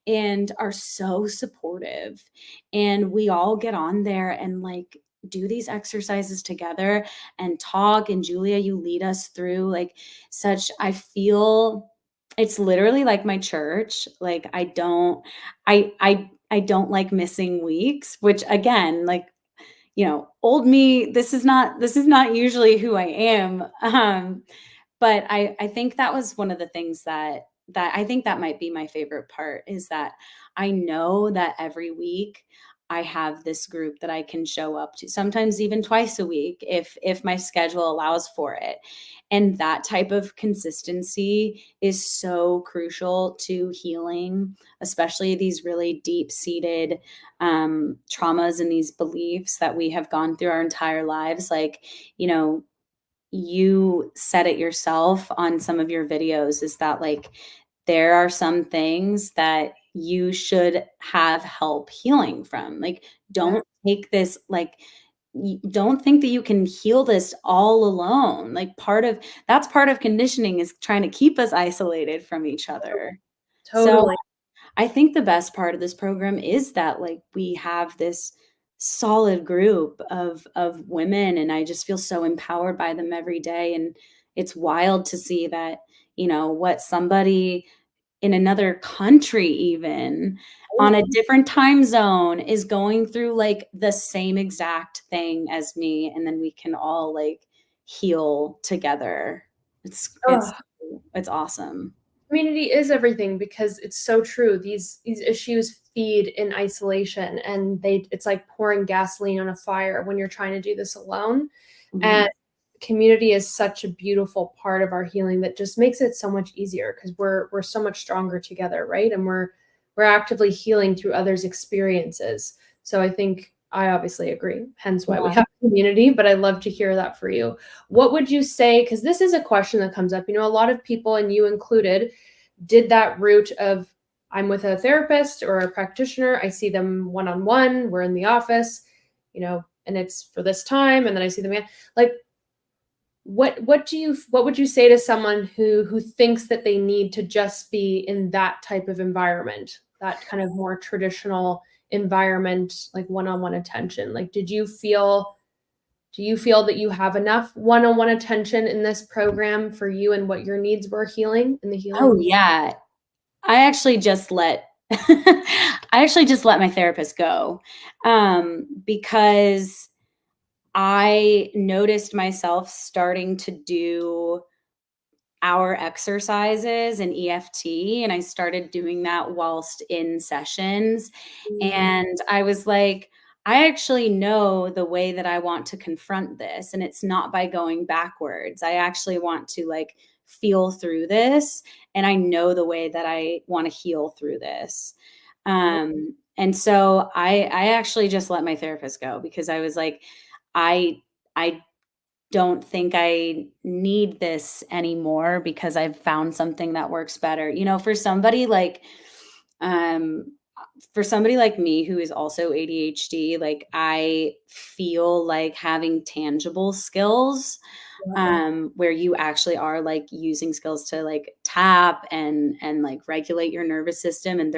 and are so supportive. And we all get on there and like do these exercises together and talk. And Julia, you lead us through like such, I feel it's literally like my church. Like I don't like missing weeks, which again, like, old me, this is not usually who I am. But I think that was one of the things that I think that might be my favorite part is that I know that every week I have this group that I can show up to, sometimes even twice a week if my schedule allows for it. And that type of consistency is so crucial to healing, especially these really deep-seated traumas and these beliefs that we have gone through our entire lives. Like, you know, you said it yourself on some of your videos is that like there are some things that you should have help healing from. Like, Yeah. don't take this like don't think that you can heal this all alone. Like that's part of conditioning is trying to keep us isolated from each other. So Totally. I think the best part of this program is that, like, we have this solid group of women, and I just feel so empowered by them every day, and it's wild to see that, what somebody in another country even, on a different time zone is going through, like, the same exact thing as me, and then we can all, like, heal together. It's it's Ugh. it's awesome. Community is everything because it's so true. These issues feed in isolation, and it's like pouring gasoline on a fire when you're trying to do this alone. Mhm. And community is such a beautiful part of our healing that just makes it so much easier because we're so much stronger together, right? And we're actively healing through others' experiences. So I think I obviously agree, hence why we Yeah. have community, but I love to hear that for you. What would you say? Because this is a question that comes up. A lot of people, and you included, did that route of I'm with a therapist or a practitioner, I see them one on one, we're in the office, and it's for this time, and then I see them again. Like, what would you say to someone who thinks that they need to just be in that type of environment, that kind of more traditional environment, like one-on-one attention? Like, do you feel that you have enough one-on-one attention in this program for you and what your needs were healing in the Oh, healing? yeah. I actually just let I actually just let my therapist go, because I noticed myself starting to do our exercises and EFT, and I started doing that whilst in sessions, Mm, and I was like, "I actually know the way that I want to confront this, and it's not by going backwards. I actually want to, like, feel through this, and I know the way that I wanna heal through this." And so I actually just let my therapist go because I was like, "I don't think I need this anymore because I've found something that works better." Um, for somebody like me who is also ADHD, like I feel like having tangible skills, yeah. where you actually are like using skills to like tap and like regulate your nervous system, and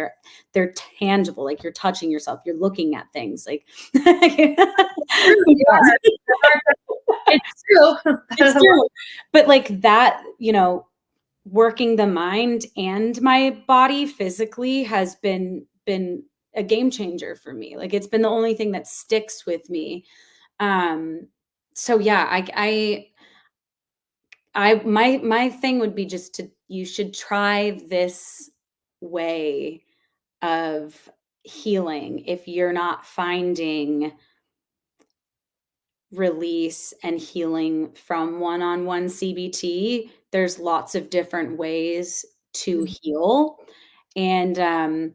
they're tangible, like you're touching yourself, you're looking at things like True, you are. It's true. It's true. But like that, working the mind and my body physically has been a game changer for me. Like it's been the only thing that sticks with me. Um so yeah, my thing would be just to you should try this way of healing if you're not finding release and healing from one-on-one CBT. There's lots of different ways to Mhm. heal, and,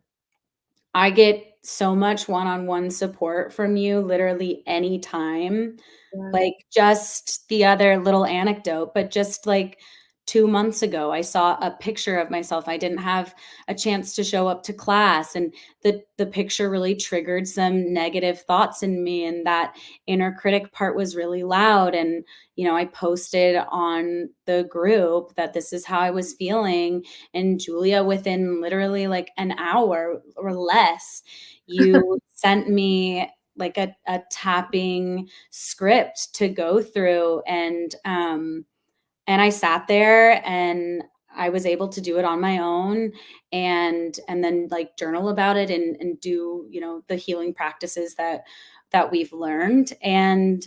I get so much one-on-one support from you literally anytime. Yeah. Like, just the other little anecdote, but just, like, 2 months ago, I saw a picture of myself. I didn't have a chance to show up to class, and the picture really triggered some negative thoughts in me, and that inner critic part was really loud. And I posted on the group that this is how I was feeling, and Giulia, within literally like an hour or less, you sent me like a tapping script to go through. And I sat there and I was able to do it on my own, and then like journal about it, and do, the healing practices that we've learned. And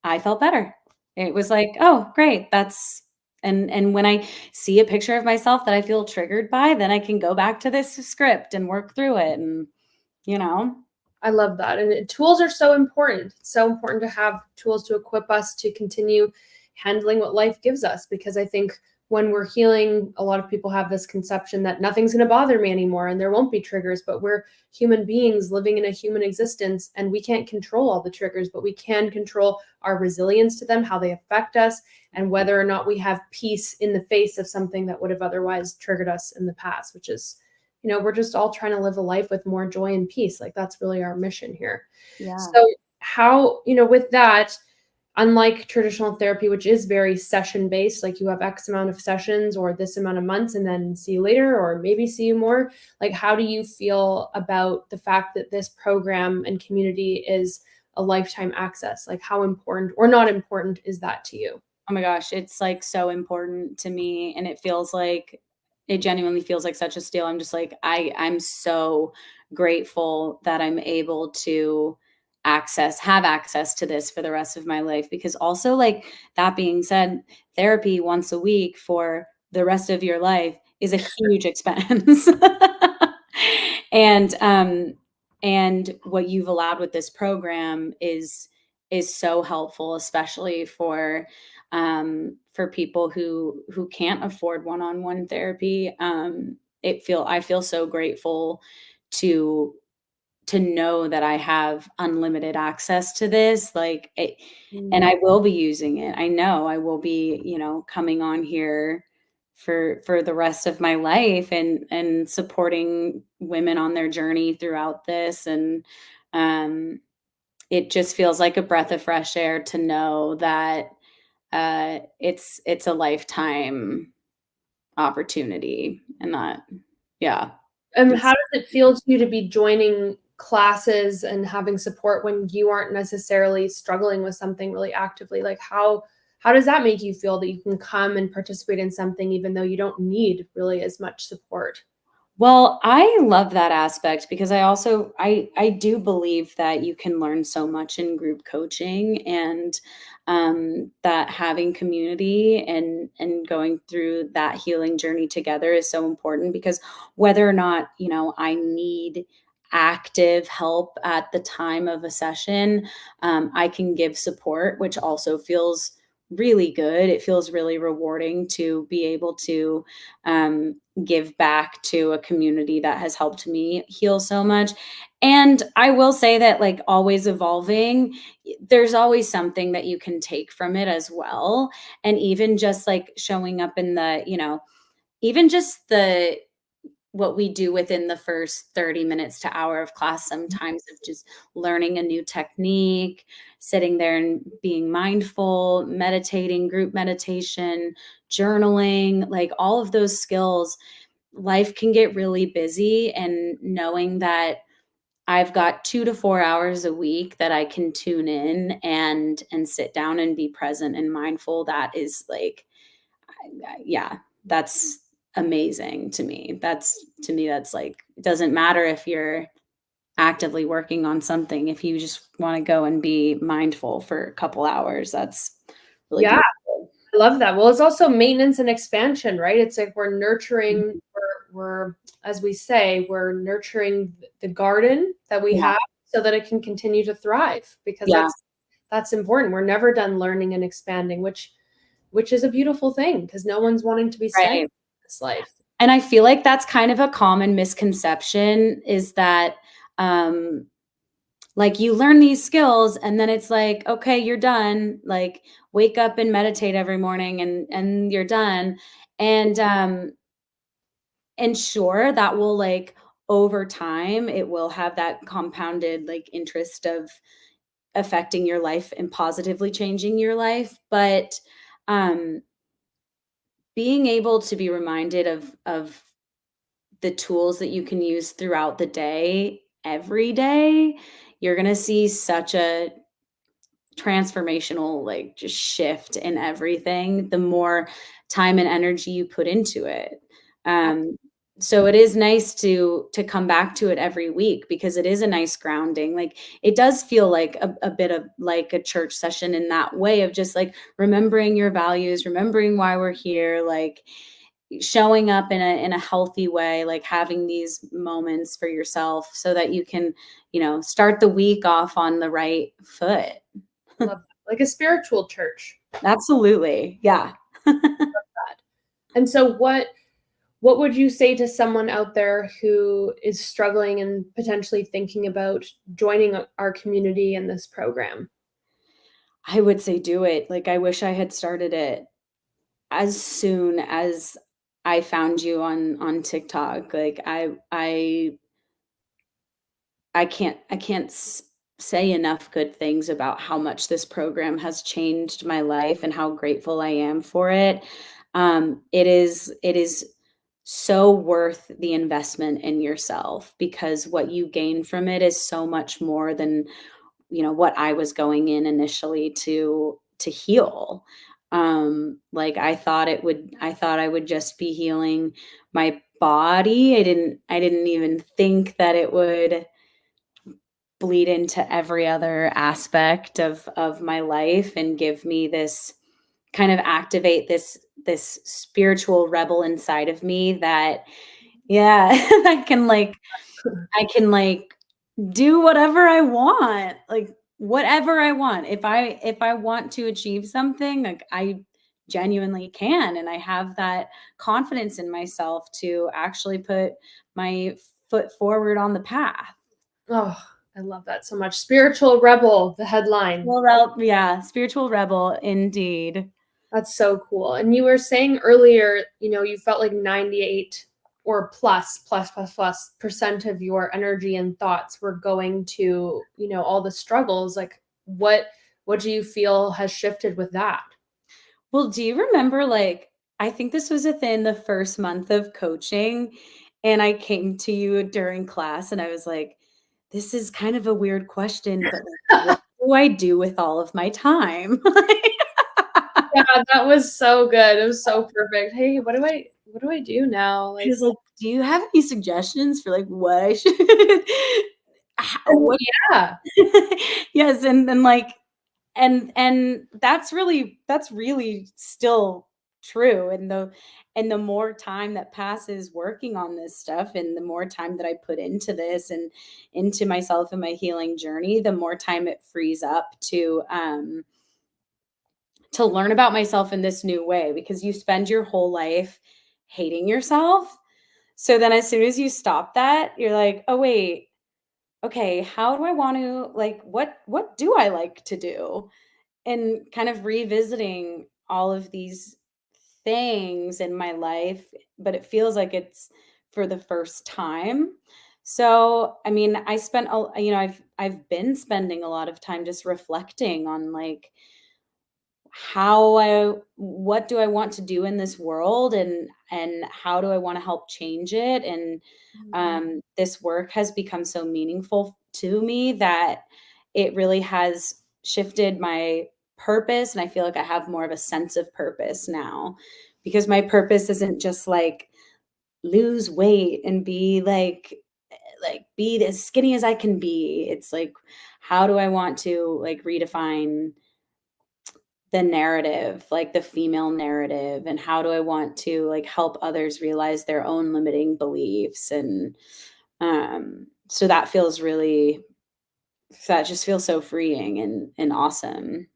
I felt better. It was like, oh, great. And when I see a picture of myself that I feel triggered by, then I can go back to this script and work through it. And, you know, I love that. And tools are so important. It's so important to have tools to equip us to continue handling what life gives us. Because I think when we're healing, a lot of people have this conception that nothing's going to bother me anymore and there won't be triggers. But we're human beings living in a human existence, and we can't control all the triggers, but we can control our resilience to them, how they affect us, and whether or not we have peace in the face of something that would have otherwise triggered us in the past, which is, we're just all trying to live a life with more joy and peace. Like, that's really our mission here. yeah. So how, with that, unlike traditional therapy, which is very session based, like you have X amount of sessions or this amount of months and then see you later, or maybe see you more, like, how do you feel about the fact that this program and community is a lifetime access? Like, how important or not important is that to you? Oh my gosh, it's like so important to me, and it genuinely feels like such a steal. I'm just like, I'm so grateful that I'm able to have access to this for the rest of my life. Because also, like, that being said, therapy once a week for the rest of your life is a huge expense. and and what you've allowed with this program is so helpful, especially for people who can't afford one-on-one therapy. I feel so grateful to know that I have unlimited access to this, and Mm. I will be using it. I know I will be, coming on here for the rest of my life, and supporting women on their journey throughout this. And um it just feels like a breath of fresh air to know that it's a lifetime opportunity, and that, yeah, And how it's does it feel to you to be joining classes and having support when you aren't necessarily struggling with something really actively? Like, how does that make you feel that you can come and participate in something even though you don't need really as much support? Well, I love that aspect, because I do believe that you can learn so much in group coaching, and that having community and going through that healing journey together is so important. Because whether or not, I need active help at the time of a session, I can give support, which also feels really good. It feels really rewarding to be able to give back to a community that has helped me heal so much. And I will say that, like, always evolving, there's always something that you can take from it as well. And even just like showing up in even just what we do within the first 30 minutes to hour of class, sometimes, of just learning a new technique, sitting there and being mindful, meditating, group meditation, journaling, like all of those skills. Life can get really busy, and knowing that I've got 2 to 4 hours a week that I can tune in and sit down and be present and mindful, that is like, yeah, that's amazing to me. That's like, it doesn't matter if you're actively working on something. If you just want to go and be mindful for a couple hours, that's really Yeah, beautiful. I love that. Well, it's also maintenance and expansion, right? It's like we're nurturing, Mhm. we're as we say, we're nurturing the garden that we Yeah. have so that it can continue to thrive, because Yeah. that's important. We're never done learning and expanding, which is a beautiful thing, because no one's wanting to be stagnant Right. in this life. And I feel like that's kind of a common misconception, is that, um, like, you learn these skills and then it's like, okay, you're done. Like, wake up and meditate every morning, and you're done. And sure, that will like over time, it will have that compounded like interest of affecting your life and positively changing your life. But um, being able to be reminded of the tools that you can use throughout the day, every day, you're gonna see such a transformational like just shift in everything the more time and energy you put into it. um so it is nice to come back to it every week because it is a nice grounding. Like it does feel like a bit of like a church session in that way of just like remembering your values, remembering why we're here, like showing up in a healthy way, like having these moments for yourself so that you can, start the week off on the right foot. Love that. Like a spiritual church. Absolutely. Yeah. And so what would you say to someone out there who is struggling and potentially thinking about joining our community in this program? I would say do it. Like, I wish I had started it as soon as I found you on TikTok. Like, I can't say enough good things about how much this program has changed my life and how grateful I am for it. It is so worth the investment in yourself because what you gain from it is so much more than what I was going in initially to heal. Like I thought I would just be healing my body. I didn't even think that it would bleed into every other aspect of my life and give me this kind of activate this spiritual rebel inside of me that yeah that can like I can like do whatever I want, like whatever I want. If I want to achieve something, like I genuinely can, and I have that confidence in myself to actually put my foot forward on the path. Oh, I love that so much. Spiritual rebel, the headline. Yeah, spiritual rebel indeed. That's so cool. And you were saying earlier, you felt like 98 or plus percent of your energy and thoughts were going to, all the struggles. Like what do you feel has shifted with that? Well, do you remember, like, I think this was within the first month of coaching, and I came to you during class and I was like, this is kind of a weird question, but like, what do I do with all of my time? Yeah, that was so good. It was so perfect. Hey, what do I do now? She Like, was like, do you have any suggestions for like what I should and what yeah. yes, and then like and that's really still true. And the more time that passes working on this stuff and the more time that I put into this and into myself and my healing journey, the more time it frees up to learn about myself in this new way, because you spend your whole life hating yourself. So then as soon as you stop that, you're like, oh wait, okay, how do I want to, like, what do I like to do? And kind of revisiting all of these things in my life, but it feels like it's for the first time. So, I mean, I've been spending a lot of time just reflecting on like what do I want to do in this world, and how do I want to help change it. And Mhm. this work has become so meaningful to me that it really has shifted my purpose, and I feel like I have more of a sense of purpose now, because my purpose isn't just like lose weight and be like be as skinny as I can be. It's like, how do I want to like redefine the narrative, like the female narrative, and how do I want to like help others realize their own limiting beliefs. And so that just feels so freeing and awesome.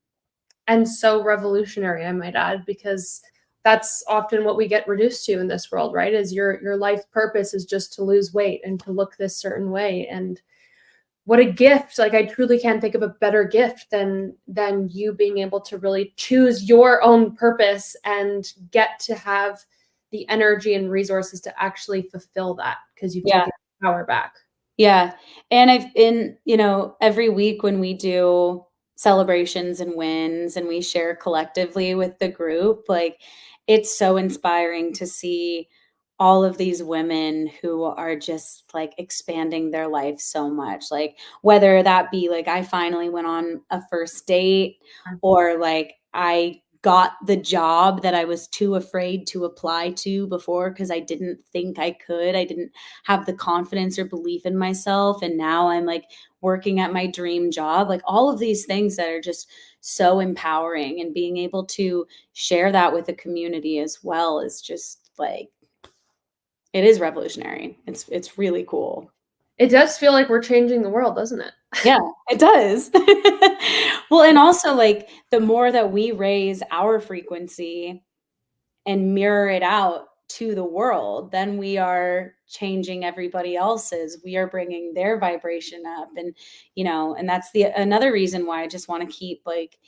And so revolutionary, I might add, because that's often what we get reduced to in this world, right? Is your life purpose is just to lose weight and to look this certain way. And what a gift. Like I truly can't think of a better gift than you being able to really choose your own purpose and get to have the energy and resources to actually fulfill that because you've Yeah. taken power back. Yeah. And I've been, every week when we do celebrations and wins and we share collectively with the group, like it's so inspiring to see all of these women who are just like expanding their life so much. Like whether that be like I finally went on a first date, or like I got the job that I was too afraid to apply to before because I didn't think I could. I didn't have the confidence or belief in myself. And now I'm like working at my dream job. Like all of these things that are just so empowering, and being able to share that with a community as well is just like, it is revolutionary. It's really cool. It does feel like we're changing the world, doesn't it? Yeah, it does. Well, and also like the more that we raise our frequency and mirror it out to the world, then we are changing everybody else's. We are bringing their vibration up, and that's the another reason why I just want to keep like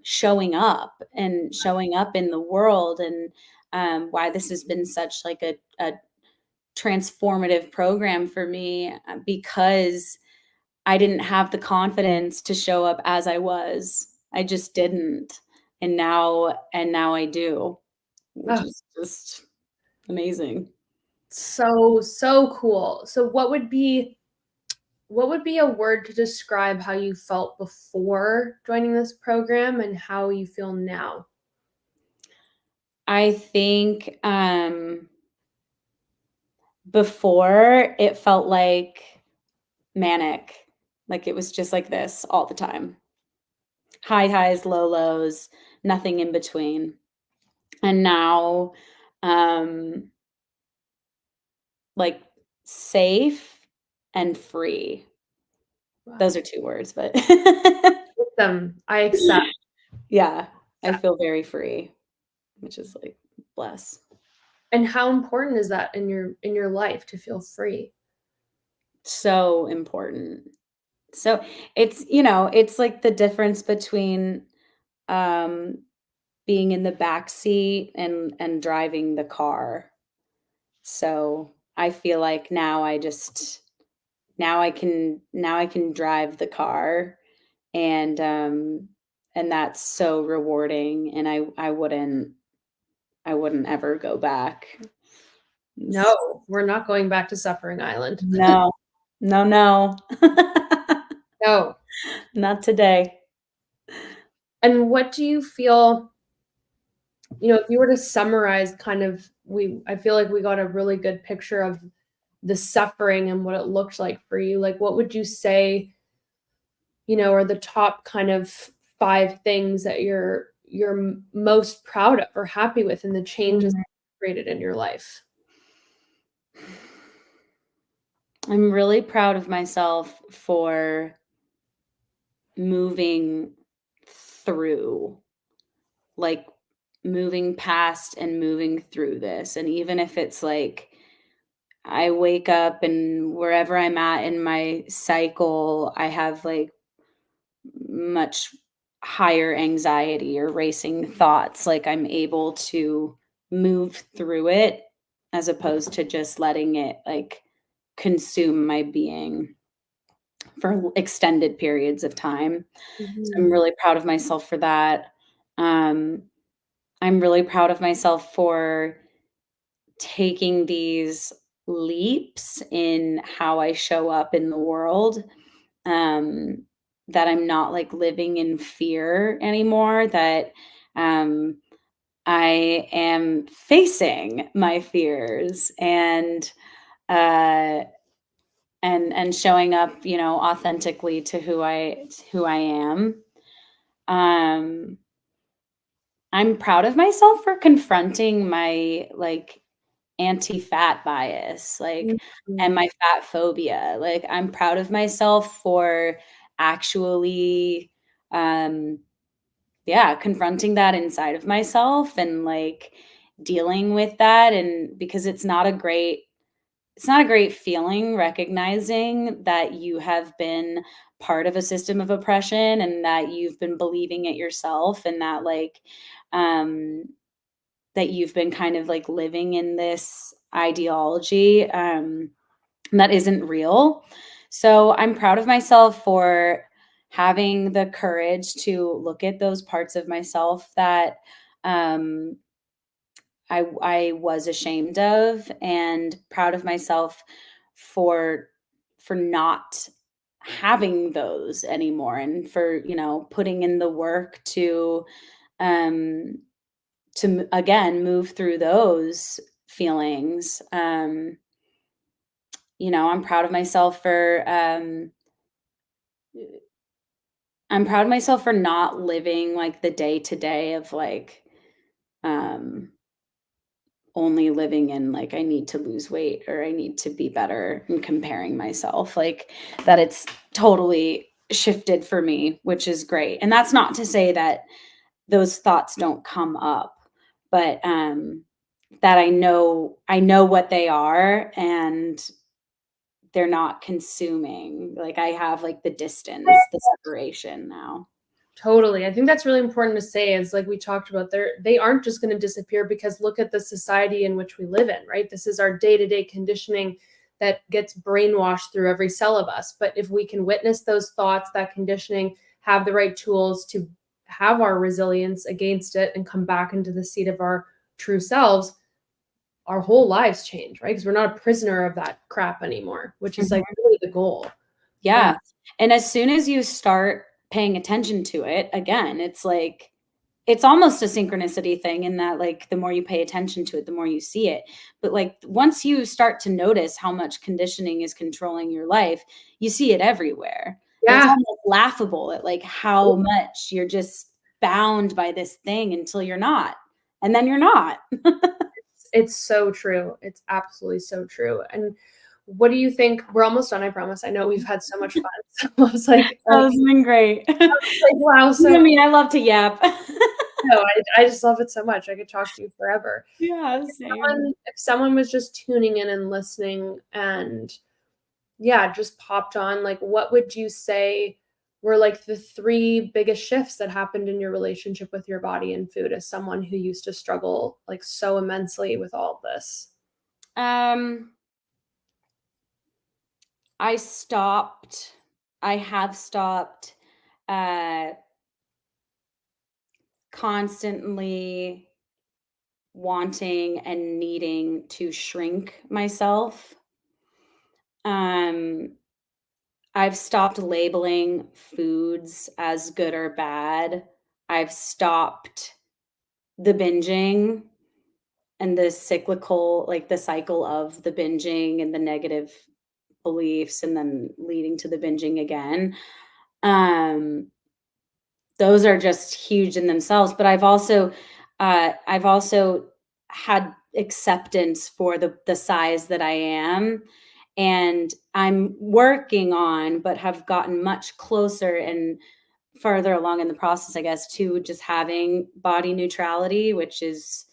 showing up in the world, and why this has been such like a transformative program for me, because I didn't have the confidence to show up as I was. I just didn't. And now I do, which Oh, is just amazing. so cool. So what would be a word to describe how you felt before joining this program and how you feel now? I think before it felt like manic, like it was just like this all the time. High highs, low lows, nothing in between. And now um like safe and free. Wow. Those are 2 words, but I accept. yeah, I feel very free, which is like bless. And how important is that in your life to feel free? So important. So it's like the difference between um being in the back seat and driving the car. So I feel like now I can drive the car, and that's so rewarding, and I wouldn't ever go back. It's No, we're not going back to Suffering Island. no. No, no. No. Not today. And what do you feel, if you were to summarize kind of I feel like we got a really good picture of the suffering and what it looked like for you. Like what would you say, are the top kind of 5 things that you're most proud of or happy with in the changes Mm. created in your life? I'm really proud of myself for moving through, like, moving past and moving through this, and even if it's like I wake up and wherever I'm at in my cycle, I have, like, much higher anxiety or racing thoughts, like, I'm able to move through it as opposed to just letting it, like, consume my being for extended periods of time. So I'm Mhm. really proud of myself for that. Um, I'm really proud of myself for taking these leaps in how I show up in the world, um, that I'm not, like, living in fear anymore, that, um, I am facing my fears, uh and showing up, authentically to who I am. Um, I'm proud of myself for confronting my, like, anti-fat bias, like, and Mhm. my fat phobia. Like, I'm proud of myself for actually, um, yeah, confronting that inside of myself and, like, dealing with that, and because it's not a great feeling recognizing that you have been part of a system of oppression and that you've been believing it yourself, and that, like, um that you've been kind of like living in this ideology that isn't real. So I'm proud of myself for having the courage to look at those parts of myself that um, I was ashamed of, and proud of myself for not having those anymore, and for, putting in the work um again move through those feelings. I'm proud of myself for not living like the day to day of like um only living in like I need to lose weight or I need to be better and comparing myself, like that it's totally shifted for me, which is great. And that's not to say that those thoughts don't come up, but that I know what they are, and they're not consuming. Like I have like the distance, the separation now. Totally. I think that's really important to say is like we talked about they aren't just going to disappear because look at the society in which we live in, right? This is our day-to-day conditioning that gets brainwashed through every cell of us. But if we can witness those thoughts, that conditioning, have the right tools to have our resilience against it and come back into the seat of our true selves, our whole lives change, right? Because we're not a prisoner of that crap anymore, which is like Mhm. really the goal. Yeah. And as soon as you start paying attention to it, again, it's like it's almost a synchronicity thing in that like the more you pay attention to it, the more you see it. But like once you start to notice how much conditioning is controlling your life, you see it everywhere. And it's Yeah, almost laughable at like how much you're just bound by this thing until you're not. And then you're not. it's so true. It's absolutely so true. And what do you think? We're almost done, I promise. I know we've had so much fun. So I was Oh, it's been great. wow, You so know me, I love to yap. no, I just love it so much. I could talk to you forever. Yeah, same. If someone was just tuning in and listening and yeah, just popped on, like what would you say were like the three biggest shifts that happened in your relationship with your body and food as someone who used to struggle like so immensely with all of this? Um, I stopped I have stopped, uh, constantly wanting and needing to shrink myself. Um, I've stopped labeling foods as good or bad. I've stopped the binging and the cyclical like, the cycle of the binging and the negative beliefs and then leading to the binging again. Um, those are just huge in themselves, but I've also had acceptance for the size that I am, and I'm working on, but have gotten much closer and farther along in the process, I guess, to just having body neutrality, which is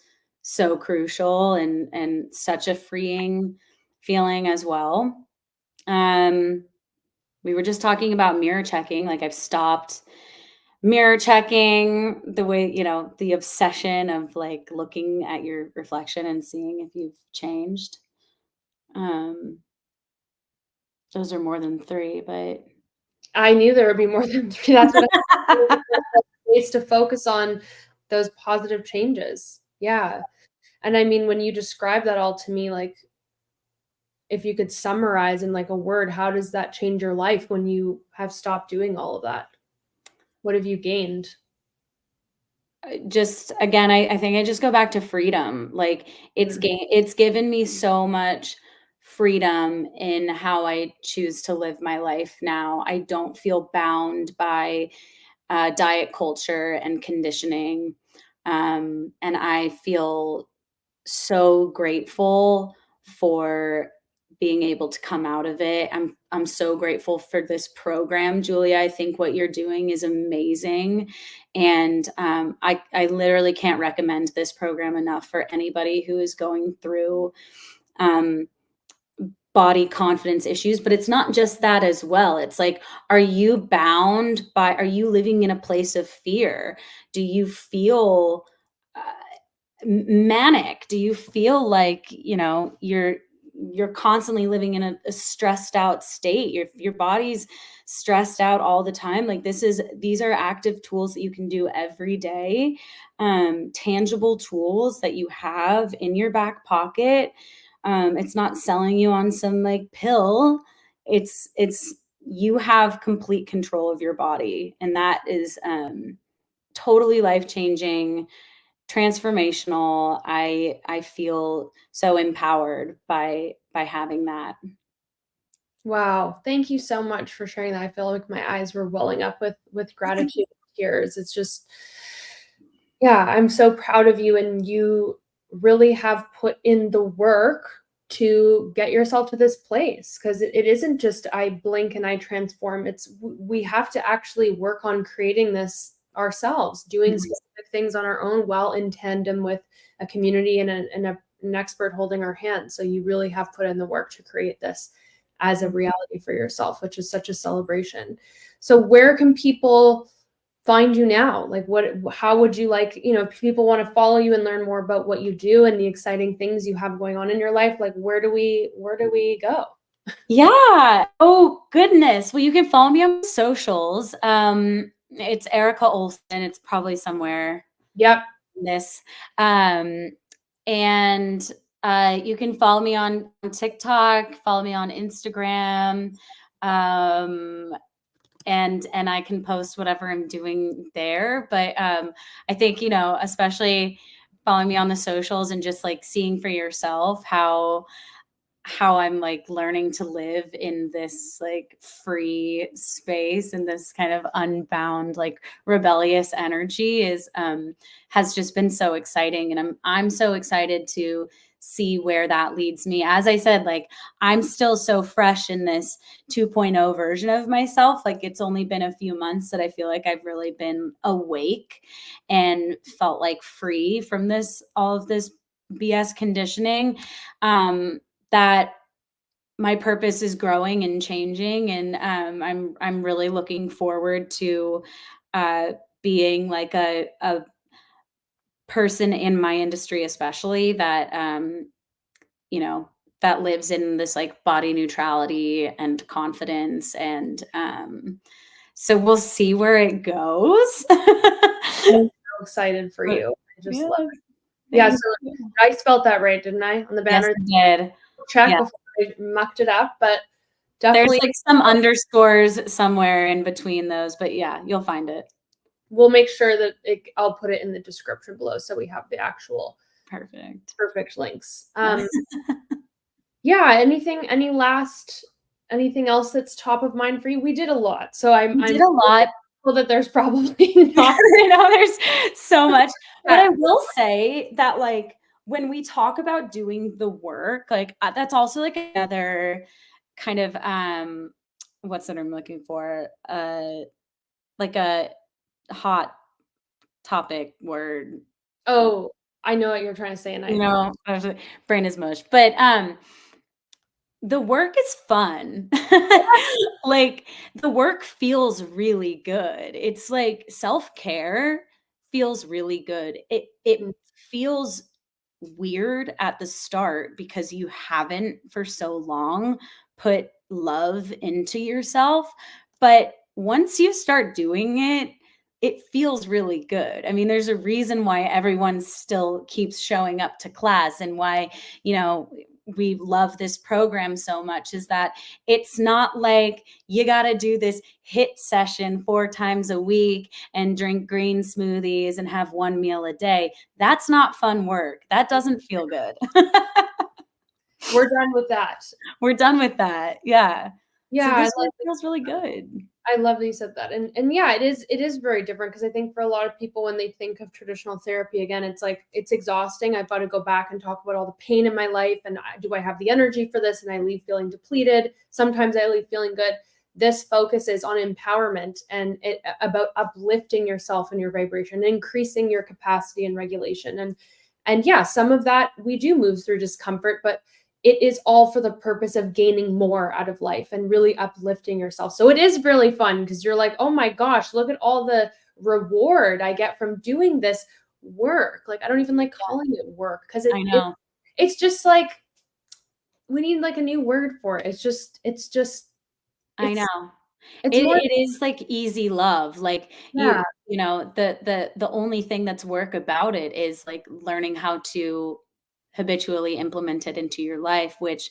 so crucial and such a freeing feeling as well. Um, we were just talking about mirror checking, like I've stopped mirror checking the way, the obsession of like looking at your reflection and seeing if you've changed. Um, those are more than 3, but I knew there would be more than 3. That's what I ways to focus on those positive changes. Yeah. And I mean, when you describe that all to me, like if you could summarize in like a word, how does that change your life when you have stopped doing all of that? What have you gained? just again, I think I just go back to freedom. Like Mm. it's given me so much freedom in how I choose to live my life now. I don't feel bound by diet culture and conditioning. And I feel so grateful for being able to come out of it. I'm so grateful for this program, Julia. I think what you're doing is amazing, and I literally can't recommend this program enough for anybody who is going through um, body confidence issues. But it's not just that as well. It's like, are you living in a place of fear? Do you feel manic? Do you feel like, you're constantly living in a stressed out state? Your body's stressed out all the time. Like these are active tools that you can do every day, tangible tools that you have in your back pocket. It's not selling you on some like pill. It's you have complete control of your body, and that is totally life changing, transformational. I feel so empowered by having that. Wow. Thank you so much for sharing that. I feel like my eyes were welling up with gratitude and tears. It's just, yeah, I'm so proud of you, and you really have put in the work to get yourself to this place, because it isn't just I blink and I transform. It's we have to actually work on creating this ourselves, doing Mhm. specific things on our own while in tandem with a community and an expert holding our hand. So you really have put in the work to create this as a reality for yourself, which is such a celebration. So where can people find you now? Like how would you like, if people want to follow you and learn more about what you do and the exciting things you have going on in your life, like where do we go? Yeah. Oh goodness. Well, you can follow me on socials. It's Erika Olson. It's probably somewhere Yep. in this. Um, and you can follow me on TikTok, follow me on Instagram. And I can post whatever I'm doing there. But I think, especially following me on the socials and just like seeing for yourself how I'm like learning to live in this like free space and this kind of unbound, like rebellious energy is has just been so exciting. And I'm so excited to see where that leads me. As I said, like I'm still so fresh in this 2.0 version of myself. Like it's only been a few months that I feel like I've really been awake and felt like free from all of this BS conditioning. That my purpose is growing and changing, and I'm really looking forward to uh, being like a person in my industry, especially that you know that lives in this like body neutrality and confidence, and so we'll see where it goes. I'm so excited for But you. I just yeah, love it. Yeah, thank so you. I spelled that right, didn't I? On the Yes, banner. I did. Check Yeah. before I mucked it up, but There's definitely like some underscores somewhere in between those, but yeah, you'll find it. we'll make sure that I'll put it in the description below so we have the actual Perfect. perfect links. Yeah. Yeah, anything else that's top of mind for you? We did a lot. So We I'm did a lot. thankful that there's probably not There's so much. But that. I will say that, like, when we talk about doing the work, like, that's also, like, another kind of, what's the term I'm looking for? Like a hot topic word. Oh, I know what you're trying to say, and I I was like brain is mush. But, the work is fun. Like, the work feels really good. It's like self-care feels really good. It mm, feels weird at the start because you haven't for so long put love into yourself, but once you start doing it, it feels really good. I mean, there's a reason why everyone still keeps showing up to class, and why, you know, we love this program so much, is that it's not like you got to do this hit session 4 times a week and drink green smoothies and have one meal a day. That's not fun work. That doesn't feel good. we're done with that. We're done with that. Yeah. Yeah, So I this love work feels really good. I love that you said that. And yeah, it is very different, because I think for a lot of people when they think of traditional therapy, again, it's like it's exhausting. I've got to go back and talk about all the pain in my life, and do I have the energy for this, and I leave feeling depleted. Sometimes I leave feeling good. This focuses on empowerment and about uplifting yourself and your vibration, increasing your capacity and regulation. And yeah, some of that we do move through discomfort, but it is all for the purpose of gaining more out of life and really uplifting yourself. So it is really fun, because you're like, oh my gosh, look at all the reward I get from doing this work. Like, I don't even like calling it work because I know. it's just like we need like a new word for it. I It's know. it's more It is like easy love. Like yeah, you know, the only thing that's work about it is like learning how to habitually implement it into your life, which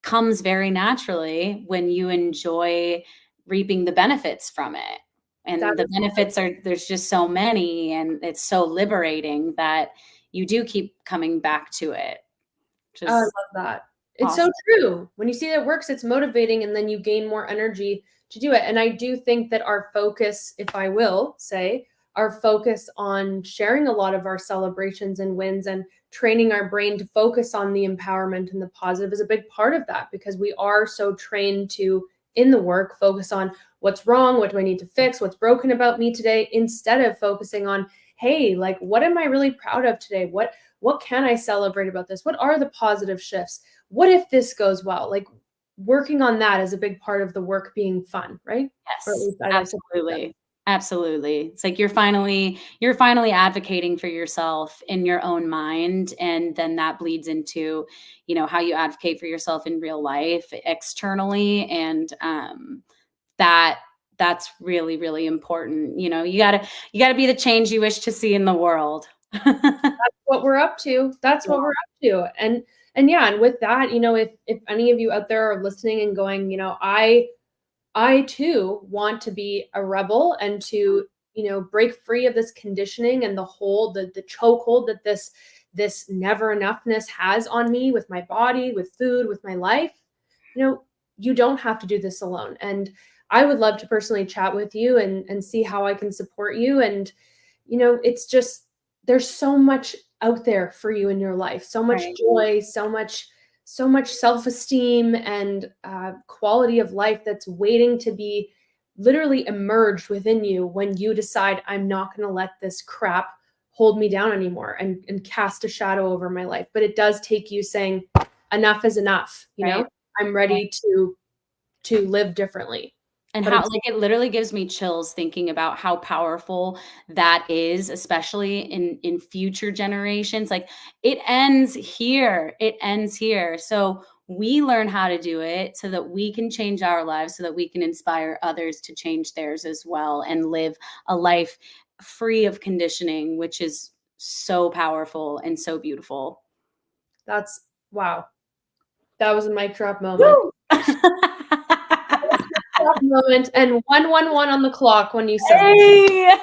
comes very naturally when you enjoy reaping the benefits from it. that And the is benefits are there's just so many and it's so liberating that you do keep coming back to it, which oh, I is love that. It's so awesome. true. When you see that it works, it's motivating and then you gain more energy to do it. And I do think that our focus, if I will say, our focus on sharing a lot of our celebrations and wins and training our brain to focus on the empowerment and the positive is a big part of that because we are so trained to, in the work, focus on what's wrong, what do I need to fix, what's broken about me today, instead of focusing on, hey, like, what am I really proud of today? What can I celebrate about this? What are the positive shifts? What if this goes well? Like working on that is a big part of the work being fun, right? Or at Yes, least I like to think so. absolutely. Absolutely. It's like you're finally advocating for yourself in your own mind, and then that bleeds into, you know, how you advocate for yourself in real life externally, and, that that's really, really important. You know, you gotta be the change you wish to see in the world. What we're up to. That's what we're up to. And yeah, and with that, if any of you out there are listening and going, I too want to be a rebel and to, break free of this conditioning and the chokehold that this never enoughness has on me with my body, with food, with my life. You know, you don't have to do this alone. And I would love to personally chat with you and see how I can support you. And, it's just there's so much out there for you in your life, so much Right, joy, so much self-esteem and quality of life that's waiting to be literally emerged within you when you decide I'm not going to let this crap hold me down anymore and cast a shadow over my life. But it does take you saying enough is enough, right, I'm right. ready to live differently. And But how it's like, it literally gives me chills thinking about how powerful that is, especially in future generations. Like, it ends here. It ends here. So, we learn how to do it so that we can change our lives, so that we can inspire others to change theirs as well and live a life free of conditioning, which is so powerful and so beautiful. that's wow. That was a mic drop moment. Woo! Drop moment and 111 on the clock when you said that. Hey!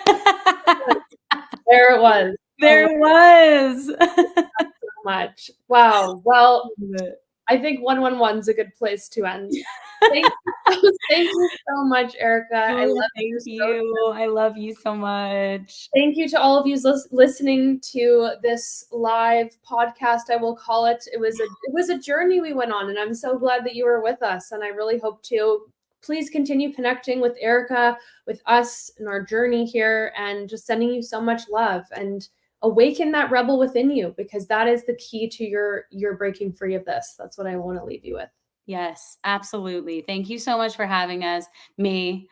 There it was. I love There was. that so much. Wow. Well, Love it. I think 111 is a good place to end. Thank thank you so much, Erica. I Julia, love you thank so. you. I love you so much. Thank you to all of you listening to this live podcast, I will call it. It was a journey we went on, and I'm so glad that you were with us. And I really hope to please continue connecting with Erica, with us in our journey here, and just sending you so much love and awaken that rebel within you because that is the key to your breaking free of this. That's what I want to leave you with. Yes, absolutely. Thank you so much for having us, me.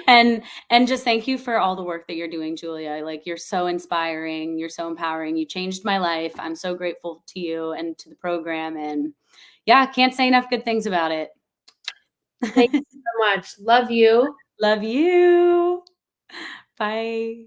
and just thank you for all the work that you're doing, Julia. Like, you're so inspiring, you're so empowering. You changed my life. I'm so grateful to you and to the program, and yeah, can't say enough good things about it. Thank you so much. Love you. Love you. Bye.